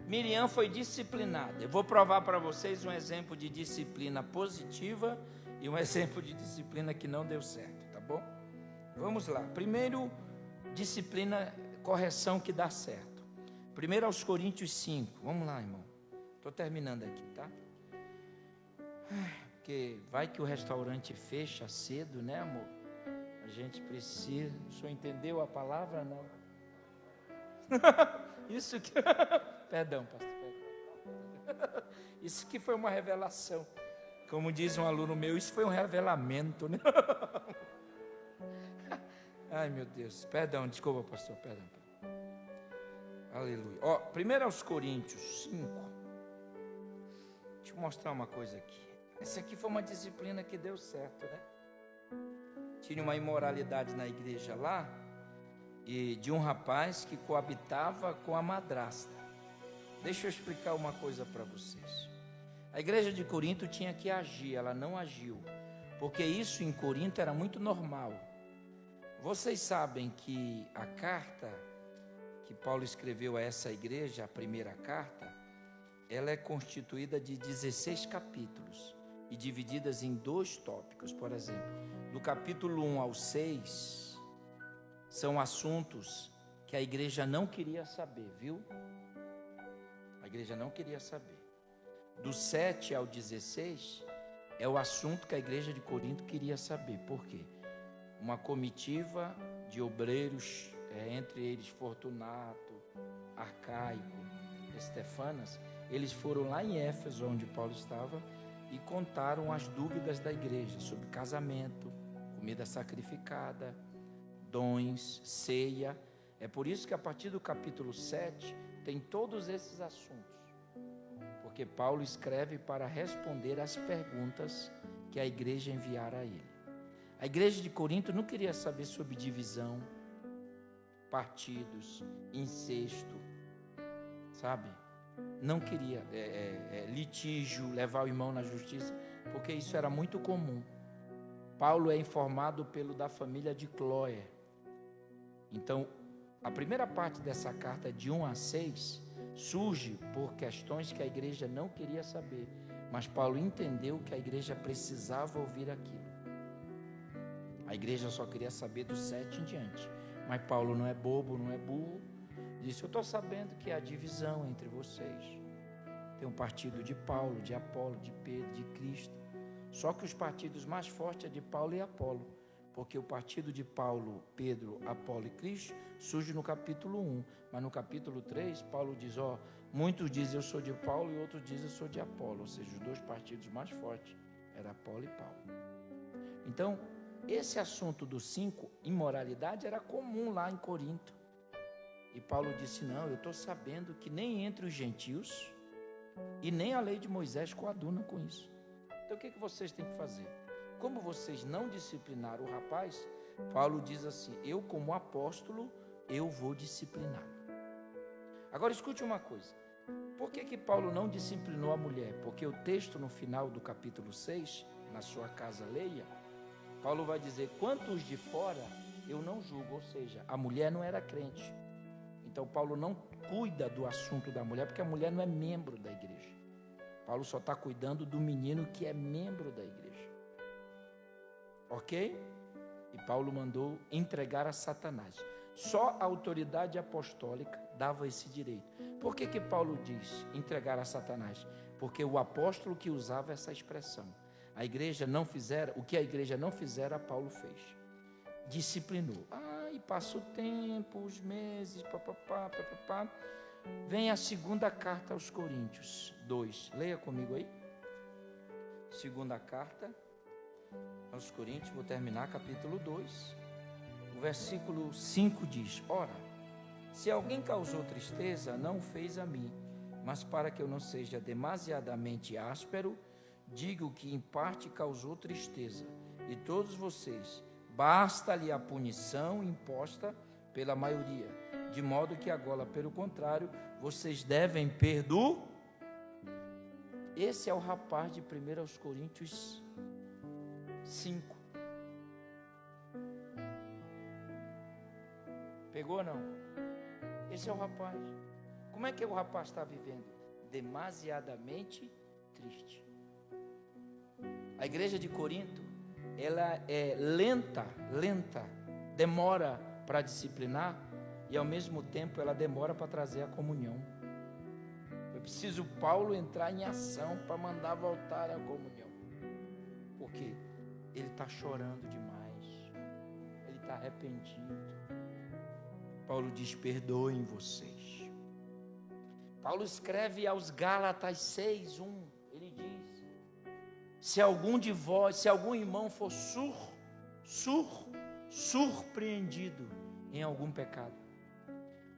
Speaker 1: Miriam foi disciplinada. Eu vou provar para vocês um exemplo de disciplina positiva e um exemplo de disciplina que não deu certo, tá bom? Vamos lá. Primeiro, disciplina, correção que dá certo. 1 aos Coríntios 5. Vamos lá, irmão. Estou terminando aqui, tá? Porque vai que o restaurante fecha cedo, né, amor? A gente precisa. O senhor entendeu a palavra, não? Isso que... Perdão, pastor. Isso que foi uma revelação. Como diz um aluno meu, isso foi um revelamento, né? Ai, meu Deus. Perdão, desculpa, pastor. Perdão. Aleluia. 1 aos Coríntios 5. Deixa eu mostrar uma coisa aqui. Essa aqui foi uma disciplina que deu certo, né? Tinha uma imoralidade na igreja lá, e de um rapaz que coabitava com a madrasta. Deixa eu explicar uma coisa para vocês. A igreja de Corinto tinha que agir, ela não agiu, porque isso em Corinto era muito normal. Vocês sabem que a carta que Paulo escreveu a essa igreja, a primeira carta, ela é constituída de 16 capítulos. E divididas em 2 tópicos, por exemplo, do capítulo 1 ao 6, são assuntos que a igreja não queria saber, viu? A igreja não queria saber. Do 7 ao 16, é o assunto que a igreja de Corinto queria saber. Por quê? Uma comitiva de obreiros, entre eles Fortunato, Arcaico, Estefanas, eles foram lá em Éfeso, onde Paulo estava, e contaram as dúvidas da igreja sobre casamento, comida sacrificada, dons, ceia. É por isso que a partir do capítulo 7 tem todos esses assuntos. Porque Paulo escreve para responder às perguntas que a igreja enviara a ele. A igreja de Corinto não queria saber sobre divisão, partidos, incesto, sabe? Não queria litígio, levar o irmão na justiça, porque isso era muito comum. Paulo é informado pelo da família de Cloé. Então, a primeira parte dessa carta, de 1 a 6, surge por questões que a igreja não queria saber, mas Paulo entendeu que a igreja precisava ouvir aquilo. A igreja só queria saber do 7 em diante, mas Paulo não é bobo, não é burro. Disse, eu estou sabendo que há divisão entre vocês. Tem um partido de Paulo, de Apolo, de Pedro, de Cristo. Só que os partidos mais fortes é de Paulo e Apolo. Porque o partido de Paulo, Pedro, Apolo e Cristo surge no capítulo 1. Mas no capítulo 3, Paulo diz, muitos dizem eu sou de Paulo e outros dizem eu sou de Apolo. Ou seja, os 2 partidos mais fortes eram Apolo e Paulo. Então, esse assunto do 5, imoralidade, era comum lá em Corinto. E Paulo disse, não, eu estou sabendo que nem entre os gentios e nem a lei de Moisés coadunam com isso. Então o que vocês têm que fazer? Como vocês não disciplinaram o rapaz, Paulo diz assim, eu como apóstolo, eu vou disciplinar. Agora escute uma coisa. Por que Paulo não disciplinou a mulher? Porque o texto no final do capítulo 6, na sua casa leia, Paulo vai dizer, quantos de fora eu não julgo, ou seja, a mulher não era crente. Então Paulo não cuida do assunto da mulher, porque a mulher não é membro da igreja. Paulo só está cuidando do menino que é membro da igreja. Ok? E Paulo mandou entregar a Satanás. Só a autoridade apostólica dava esse direito. Por que Paulo diz entregar a Satanás? Porque o apóstolo que usava essa expressão. A igreja não fizera, o que a igreja não fizera, Paulo fez. Disciplinou. E passa o tempo, os meses, papapá. Vem a segunda carta aos Coríntios 2. Leia comigo aí. Segunda carta aos Coríntios, vou terminar capítulo 2. O versículo 5 diz, ora, se alguém causou tristeza, não fez a mim, mas para que eu não seja demasiadamente áspero, digo que em parte causou tristeza, e todos vocês, basta-lhe a punição imposta pela maioria, de modo que agora, pelo contrário, vocês devem perdoar. Esse é o rapaz de 1 Coríntios 5. Pegou ou não? Esse é o rapaz. Como é que o rapaz está vivendo? Demasiadamente triste. A igreja de Corinto, ela é lenta, demora para disciplinar e ao mesmo tempo ela demora para trazer a comunhão. Foi preciso Paulo entrar em ação para mandar voltar a comunhão. Porque ele está chorando demais, ele está arrependido. Paulo diz, perdoem vocês. Paulo escreve aos Gálatas 6:1, ele diz, se algum de vós, se algum irmão for surpreendido em algum pecado,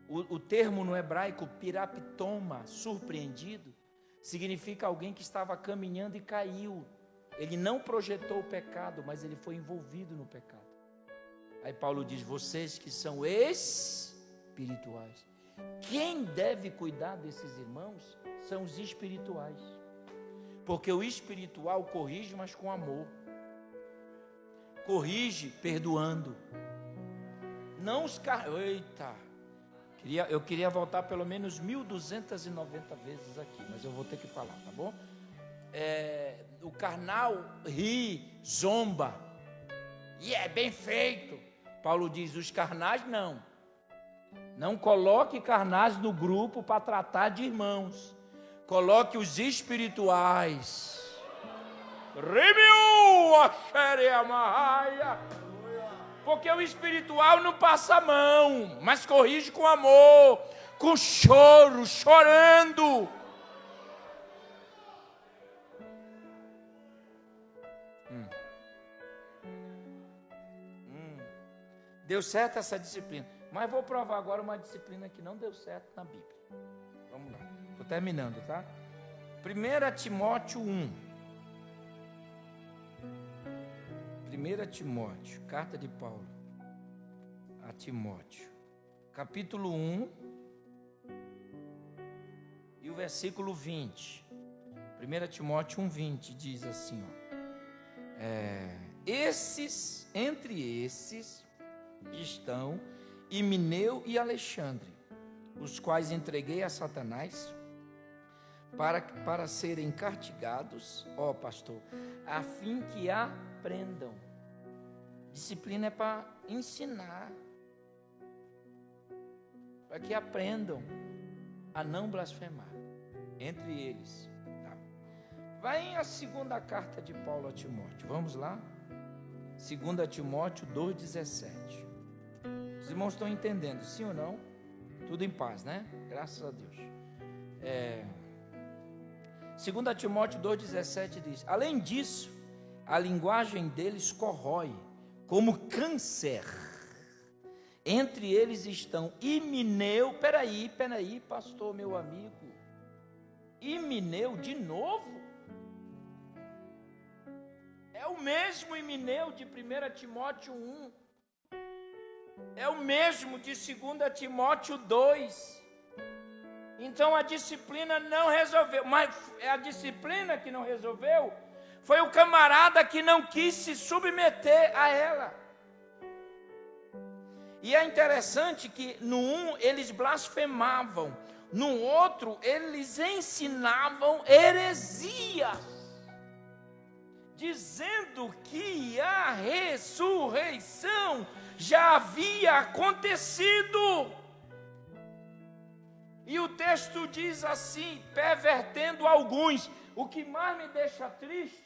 Speaker 1: o termo no hebraico, piraptoma, surpreendido, significa alguém que estava caminhando e caiu. Ele não projetou o pecado, mas ele foi envolvido no pecado. Aí Paulo diz, vocês que são espirituais. Quem deve cuidar desses irmãos são os espirituais. Porque o espiritual corrige, mas com amor. Corrige perdoando. Não os Eita! Eu queria voltar pelo menos 1290 vezes aqui, mas eu vou ter que falar, tá bom? O carnal ri, zomba, e é bem feito. Paulo diz, os carnais não coloque carnais no grupo para tratar de irmãos, coloque os espirituais. Porque o espiritual não passa a mão, mas corrige com amor, com choro, chorando. Deu certo essa disciplina. Mas vou provar agora uma disciplina que não deu certo na Bíblia. Vamos lá. Estou terminando, tá? 1 Timóteo 1. 1 Timóteo, carta de Paulo a Timóteo. Capítulo 1 e o versículo 20. 1 Timóteo 1:20 diz assim, ó. Entre esses estão Himeneu e Alexandre, os quais entreguei a Satanás para serem castigados, ó pastor, a fim que aprendam. Disciplina é para ensinar, para que aprendam a não blasfemar entre eles. Tá? Vai a segunda carta de Paulo a Timóteo, vamos lá? 2 Timóteo 2,17. Os irmãos estão entendendo, sim ou não? Tudo em paz, né? Graças a Deus. 2 Timóteo 2,17 diz, além disso, a linguagem deles corrói, como câncer. Entre eles estão Himeneu, peraí, pastor, meu amigo. Himeneu de novo? É o mesmo Himeneu de 1 Timóteo 1. é o mesmo de 2 Timóteo 2. Então a disciplina não resolveu, mas é a disciplina que não resolveu, foi o camarada que não quis se submeter a ela. E é interessante que no um eles blasfemavam, no outro eles ensinavam heresias, dizendo que a ressurreição já havia acontecido. E o texto diz assim, pervertendo alguns. O que mais me deixa triste,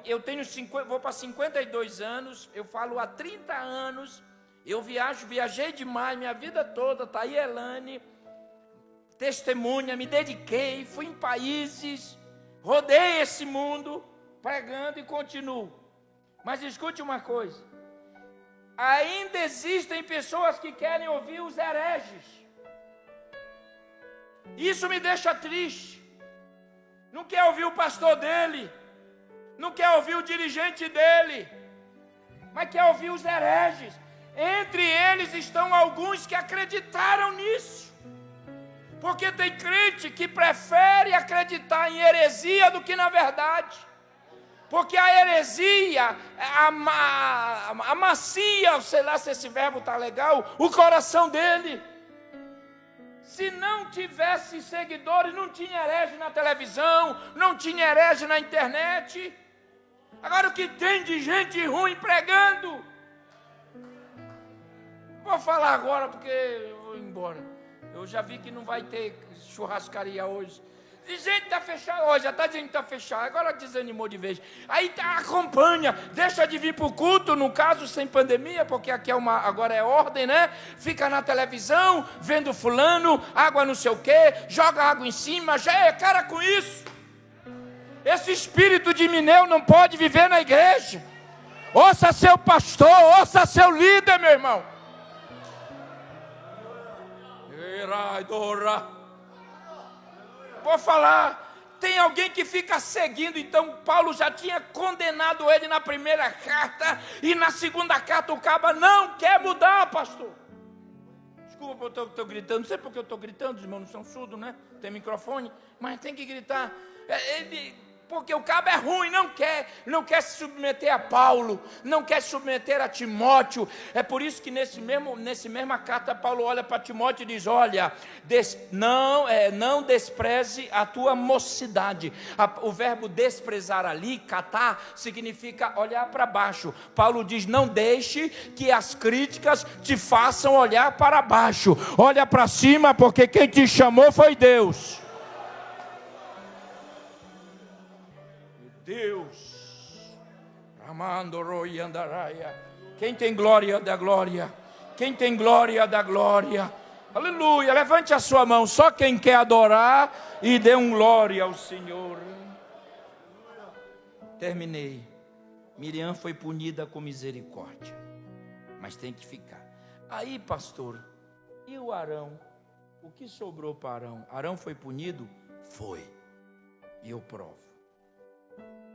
Speaker 1: eu tenho vou para 52 anos, eu falo há 30 anos, eu viajei demais, minha vida toda, está aí Elane, testemunha, me dediquei, fui em países, rodei esse mundo, pregando e continuo. Mas escute uma coisa, ainda existem pessoas que querem ouvir os hereges. Isso me deixa triste. Não quer ouvir o pastor dele, não quer ouvir o dirigente dele, mas quer ouvir os hereges. Entre eles estão alguns que acreditaram nisso, porque tem crente que prefere acreditar em heresia do que na verdade, porque a heresia amacia, sei lá se esse verbo está legal, o coração dele. Se não tivesse seguidores, não tinha herege na televisão, não tinha herege na internet. Agora o que tem de gente ruim pregando? Vou falar agora porque eu vou embora. Eu já vi que não vai ter churrascaria hoje. E gente está fechada hoje, já está dizendo que está fechado, agora desanimou de vez. Aí acompanha, deixa de vir para o culto, no caso sem pandemia, porque aqui agora é ordem, né? Fica na televisão, vendo fulano, água não sei o quê, joga água em cima, já é cara com isso. Esse espírito de Mineu não pode viver na igreja. Ouça seu pastor, ouça seu líder, meu irmão. Vou falar, tem alguém que fica seguindo, então Paulo já tinha condenado ele na primeira carta, e na segunda carta o caba não quer mudar, pastor. Desculpa porque eu estou gritando, não sei porque eu estou gritando, os irmãos não são surdos, né? Tem microfone, mas tem que gritar. Porque o cabo é ruim, não quer se submeter a Paulo, não quer se submeter a Timóteo. É por isso que nesse mesma carta Paulo olha para Timóteo e diz, olha, não despreze a tua mocidade. O verbo desprezar ali, catar, significa olhar para baixo. Paulo diz, não deixe que as críticas te façam olhar para baixo. Olha para cima, porque quem te chamou foi Deus. Deus, quem tem glória da glória, quem tem glória da glória, aleluia, levante a sua mão, só quem quer adorar e dê um glória ao Senhor. Terminei. Miriam foi punida com misericórdia, mas tem que ficar. Aí, pastor, e o Arão? O que sobrou para Arão? Arão foi punido? Foi, e eu provo.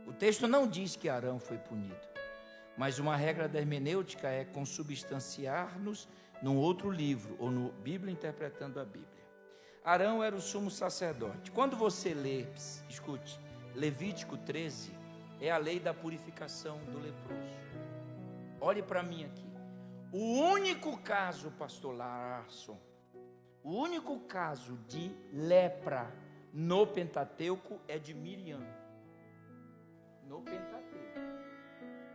Speaker 1: O texto não diz que Arão foi punido, mas uma regra da hermenêutica é consubstanciar-nos num outro livro, ou no Bíblia interpretando a Bíblia. Arão era o sumo sacerdote. Quando você lê, escute, Levítico 13, é a lei da purificação do leproso. Olhe para mim aqui. O único caso, pastor Larson, o único caso de lepra no Pentateuco é de Miriam. No Pentateuco.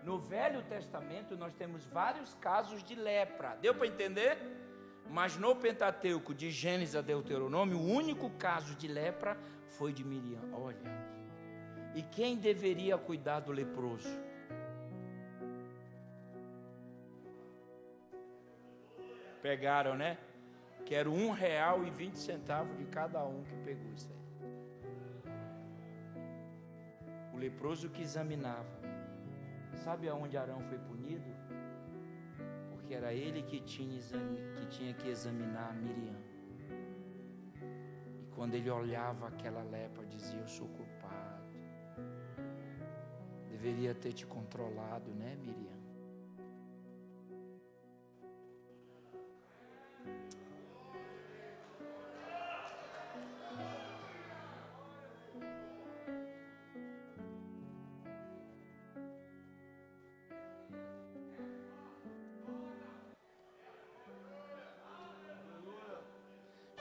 Speaker 1: No Velho Testamento nós temos vários casos de lepra. Deu para entender? Mas no Pentateuco, de Gênesis a Deuteronômio, o único caso de lepra foi de Miriam. Olha. E quem deveria cuidar do leproso? Pegaram, né? Que era R$1,20 de cada um que pegou isso aí. O leproso que examinava. Sabe aonde Arão foi punido? Porque era ele que tinha que examinar Miriam. E quando ele olhava aquela lepra, dizia, eu sou culpado. Deveria ter te controlado, né, Miriam?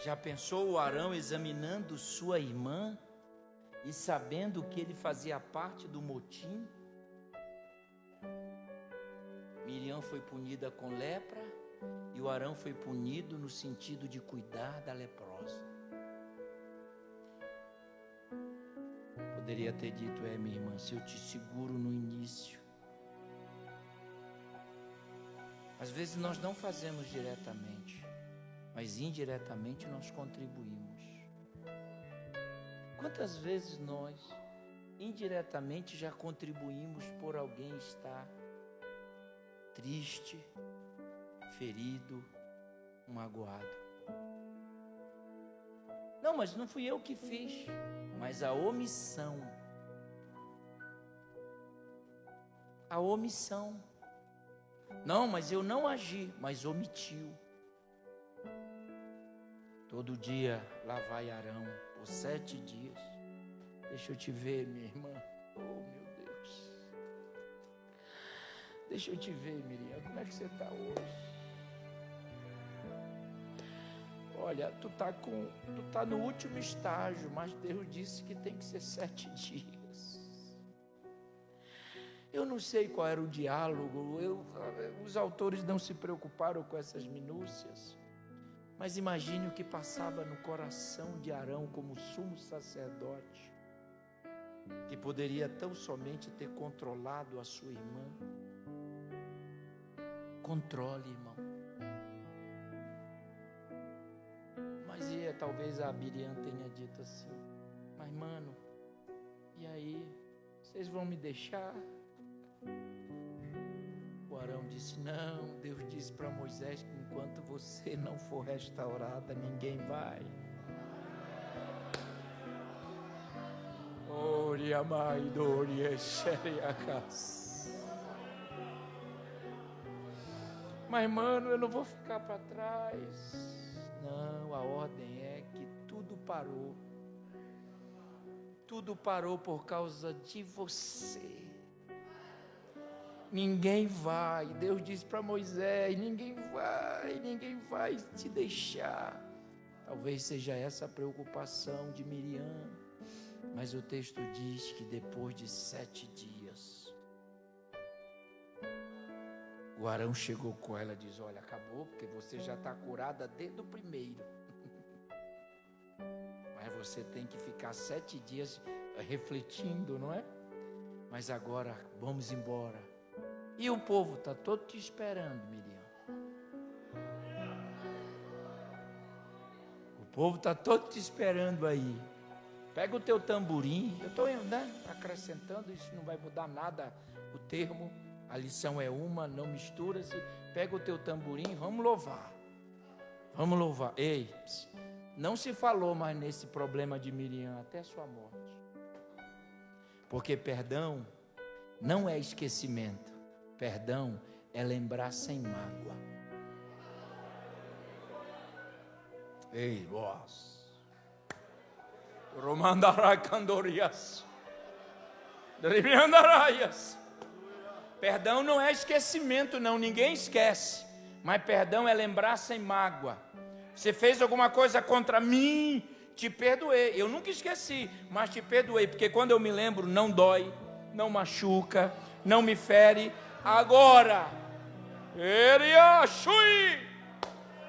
Speaker 1: Já pensou o Arão examinando sua irmã e sabendo que ele fazia parte do motim? Miriam foi punida com lepra e o Arão foi punido no sentido de cuidar da leprosa. Poderia ter dito: minha irmã, se eu te seguro no início. Às vezes nós não fazemos diretamente, mas indiretamente nós contribuímos. Quantas vezes nós, indiretamente, já contribuímos por alguém estar triste, ferido, magoado? Não, mas não fui eu que fiz, mas a omissão. A omissão. Não, mas eu não agi, mas omitiu. Todo dia lá vai Arão, por 7 dias. Deixa eu te ver, minha irmã. Oh, meu Deus. Deixa eu te ver, Miriam, como é que você está hoje? Olha, tu tá no último estágio, mas Deus disse que tem que ser 7 dias. Eu não sei qual era o diálogo, os autores não se preocuparam com essas minúcias, mas imagine o que passava no coração de Arão como sumo sacerdote, que poderia tão somente ter controlado a sua irmã. Controle, irmão. Mas talvez a Miriam tenha dito assim: mas mano, e aí, vocês vão me deixar? O Arão disse: não, Deus disse para Moisés que enquanto você não for restaurada, ninguém vai. Mas mano, eu não vou ficar para trás. Não, a ordem é que tudo parou. Tudo parou por causa de você. Ninguém vai. Deus disse para Moisés: ninguém vai te deixar. Talvez seja essa a preocupação de Miriam, mas o texto diz que depois de 7 dias, o Arão chegou com ela e diz: olha, acabou, porque você já está curada desde o primeiro. Mas você tem que ficar 7 dias refletindo, não é? Mas agora vamos embora. E o povo está todo te esperando, Miriam. O povo está todo te esperando aí. Pega o teu tamborim. Eu estou acrescentando, isso não vai mudar nada o termo. A lição é uma, não mistura-se. Pega o teu tamborim, vamos louvar. Vamos louvar. Ei, não se falou mais nesse problema de Miriam até sua morte. Porque perdão não é esquecimento. Perdão é lembrar sem mágoa. Ei, vós. Romandaracandorias. Dribiandaraias. Perdão não é esquecimento, não. Ninguém esquece. Mas perdão é lembrar sem mágoa. Você fez alguma coisa contra mim, te perdoei. Eu nunca esqueci, mas te perdoei. Porque quando eu me lembro, não dói, não machuca, não me fere. Agora,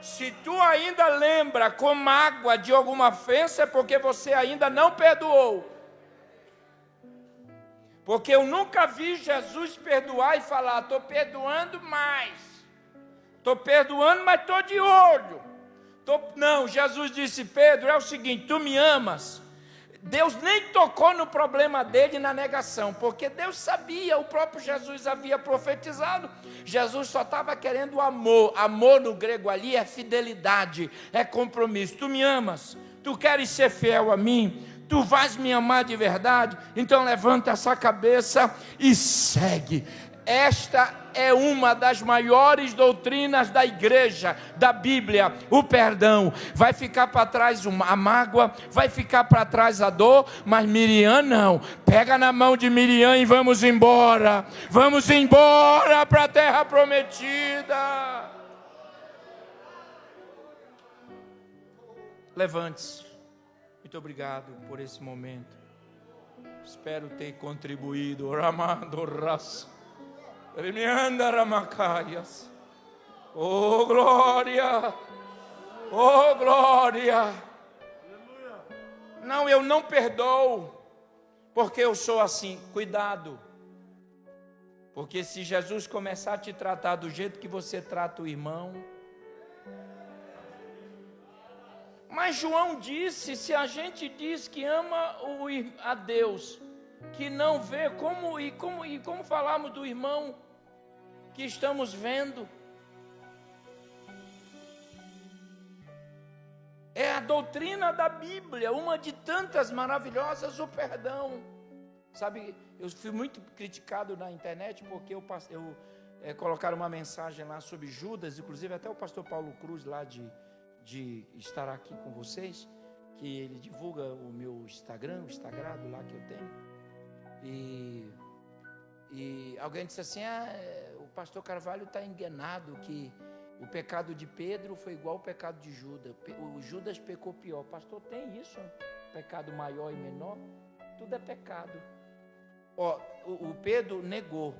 Speaker 1: se tu ainda lembra com mágoa de alguma ofensa, é porque você ainda não perdoou. Porque eu nunca vi Jesus perdoar e falar: estou perdoando mais. Estou perdoando, mas estou de olho. Não, Jesus disse: Pedro, é o seguinte, tu me amas. Deus nem tocou no problema dele na negação, porque Deus sabia, o próprio Jesus havia profetizado. Jesus só estava querendo amor. Amor no grego ali é fidelidade, é compromisso. Tu me amas, tu queres ser fiel a mim, tu vais me amar de verdade, então levanta essa cabeça e segue. Esta é uma das maiores doutrinas da igreja, da Bíblia, o perdão. Vai ficar para trás a mágoa, vai ficar para trás a dor, mas Miriam não. Pega na mão de Miriam e vamos embora para a terra prometida. Levante-se. Muito obrigado por esse momento. Espero ter contribuído. Ramando raça. Remianda ramacaias. Oh glória. Oh glória. Não, eu não perdoo. Porque eu sou assim. Cuidado. Porque se Jesus começar a te tratar do jeito que você trata o irmão. Mas João disse, se a gente diz que ama a Deus, que não vê, como falamos do irmão que estamos vendo? É a doutrina da Bíblia, uma de tantas maravilhosas, o perdão. Sabe, eu fui muito criticado na internet porque colocaram uma mensagem lá sobre Judas, inclusive até o pastor Paulo Cruz lá de estar aqui com vocês, que ele divulga o meu Instagram, o Instagrado lá que eu tenho, e alguém disse assim, o pastor Carvalho está enganado, que o pecado de Pedro foi igual ao pecado de Judas, o Judas pecou pior. Pastor, tem isso? Pecado maior e menor? Tudo é pecado. O Pedro negou,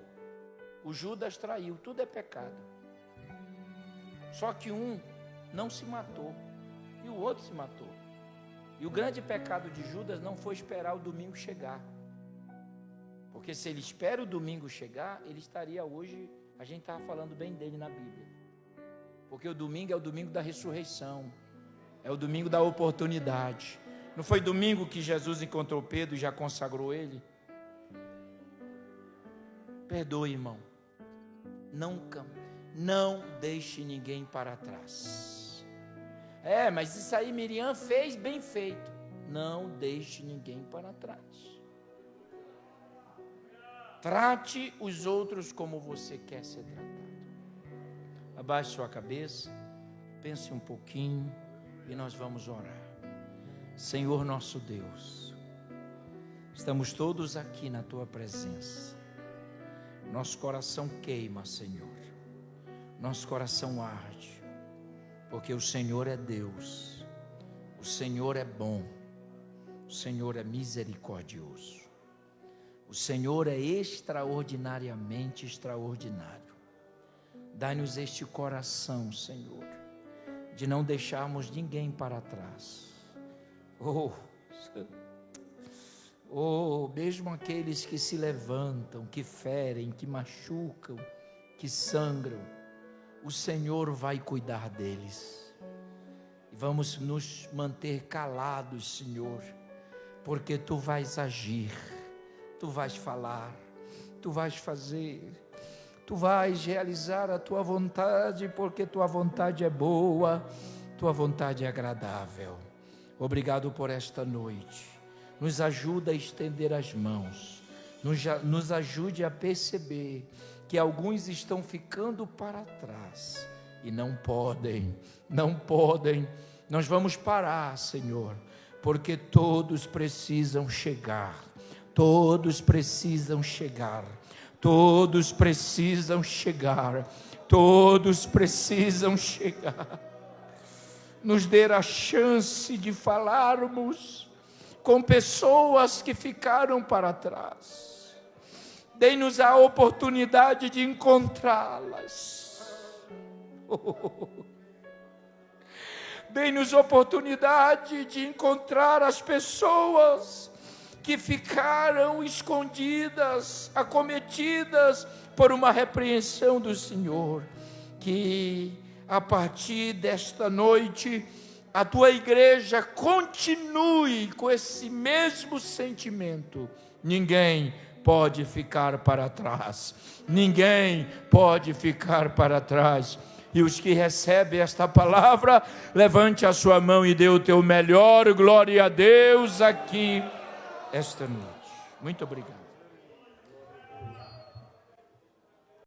Speaker 1: o Judas traiu, tudo é pecado. Só que um não se matou e o outro se matou. E o grande pecado de Judas não foi esperar o domingo chegar, porque se ele espera o domingo chegar, ele estaria hoje, a gente estava falando bem dele na Bíblia, porque o domingo é o domingo da ressurreição, é o domingo da oportunidade. Não foi domingo que Jesus encontrou Pedro e já consagrou ele? Perdoe, irmão. Não deixe ninguém para trás. Mas isso aí Miriam fez bem feito. Não deixe ninguém para trás. Trate os outros como você quer ser tratado. Abaixe sua cabeça, pense um pouquinho e nós vamos orar. Senhor nosso Deus, estamos todos aqui na Tua presença. Nosso coração queima, Senhor. Nosso coração arde, porque o Senhor é Deus, o Senhor é bom, o Senhor é misericordioso, o Senhor é extraordinariamente extraordinário. Dá-nos este coração, Senhor, de não deixarmos ninguém para trás. Mesmo aqueles que se levantam, que ferem, que machucam, que sangram, o Senhor vai cuidar deles. E vamos nos manter calados, Senhor, porque Tu vais agir, Tu vais falar, Tu vais fazer, Tu vais realizar a Tua vontade, porque Tua vontade é boa, Tua vontade é agradável. Obrigado por esta noite. Nos ajuda a estender as mãos, nos ajude a perceber que alguns estão ficando para trás e não podem. Nós vamos parar, Senhor, porque todos precisam chegar. Nos dê a chance de falarmos com pessoas que ficaram para trás. Dê-nos a oportunidade de encontrá-las. Dê-nos a oportunidade de encontrar as pessoas que ficaram escondidas, acometidas por uma repreensão do Senhor. Que a partir desta noite a Tua igreja continue com esse mesmo sentimento. Ninguém pode ficar para trás. E os que recebem esta palavra, levante a sua mão e dê o teu melhor. Glória a Deus aqui esta noite. Muito obrigado.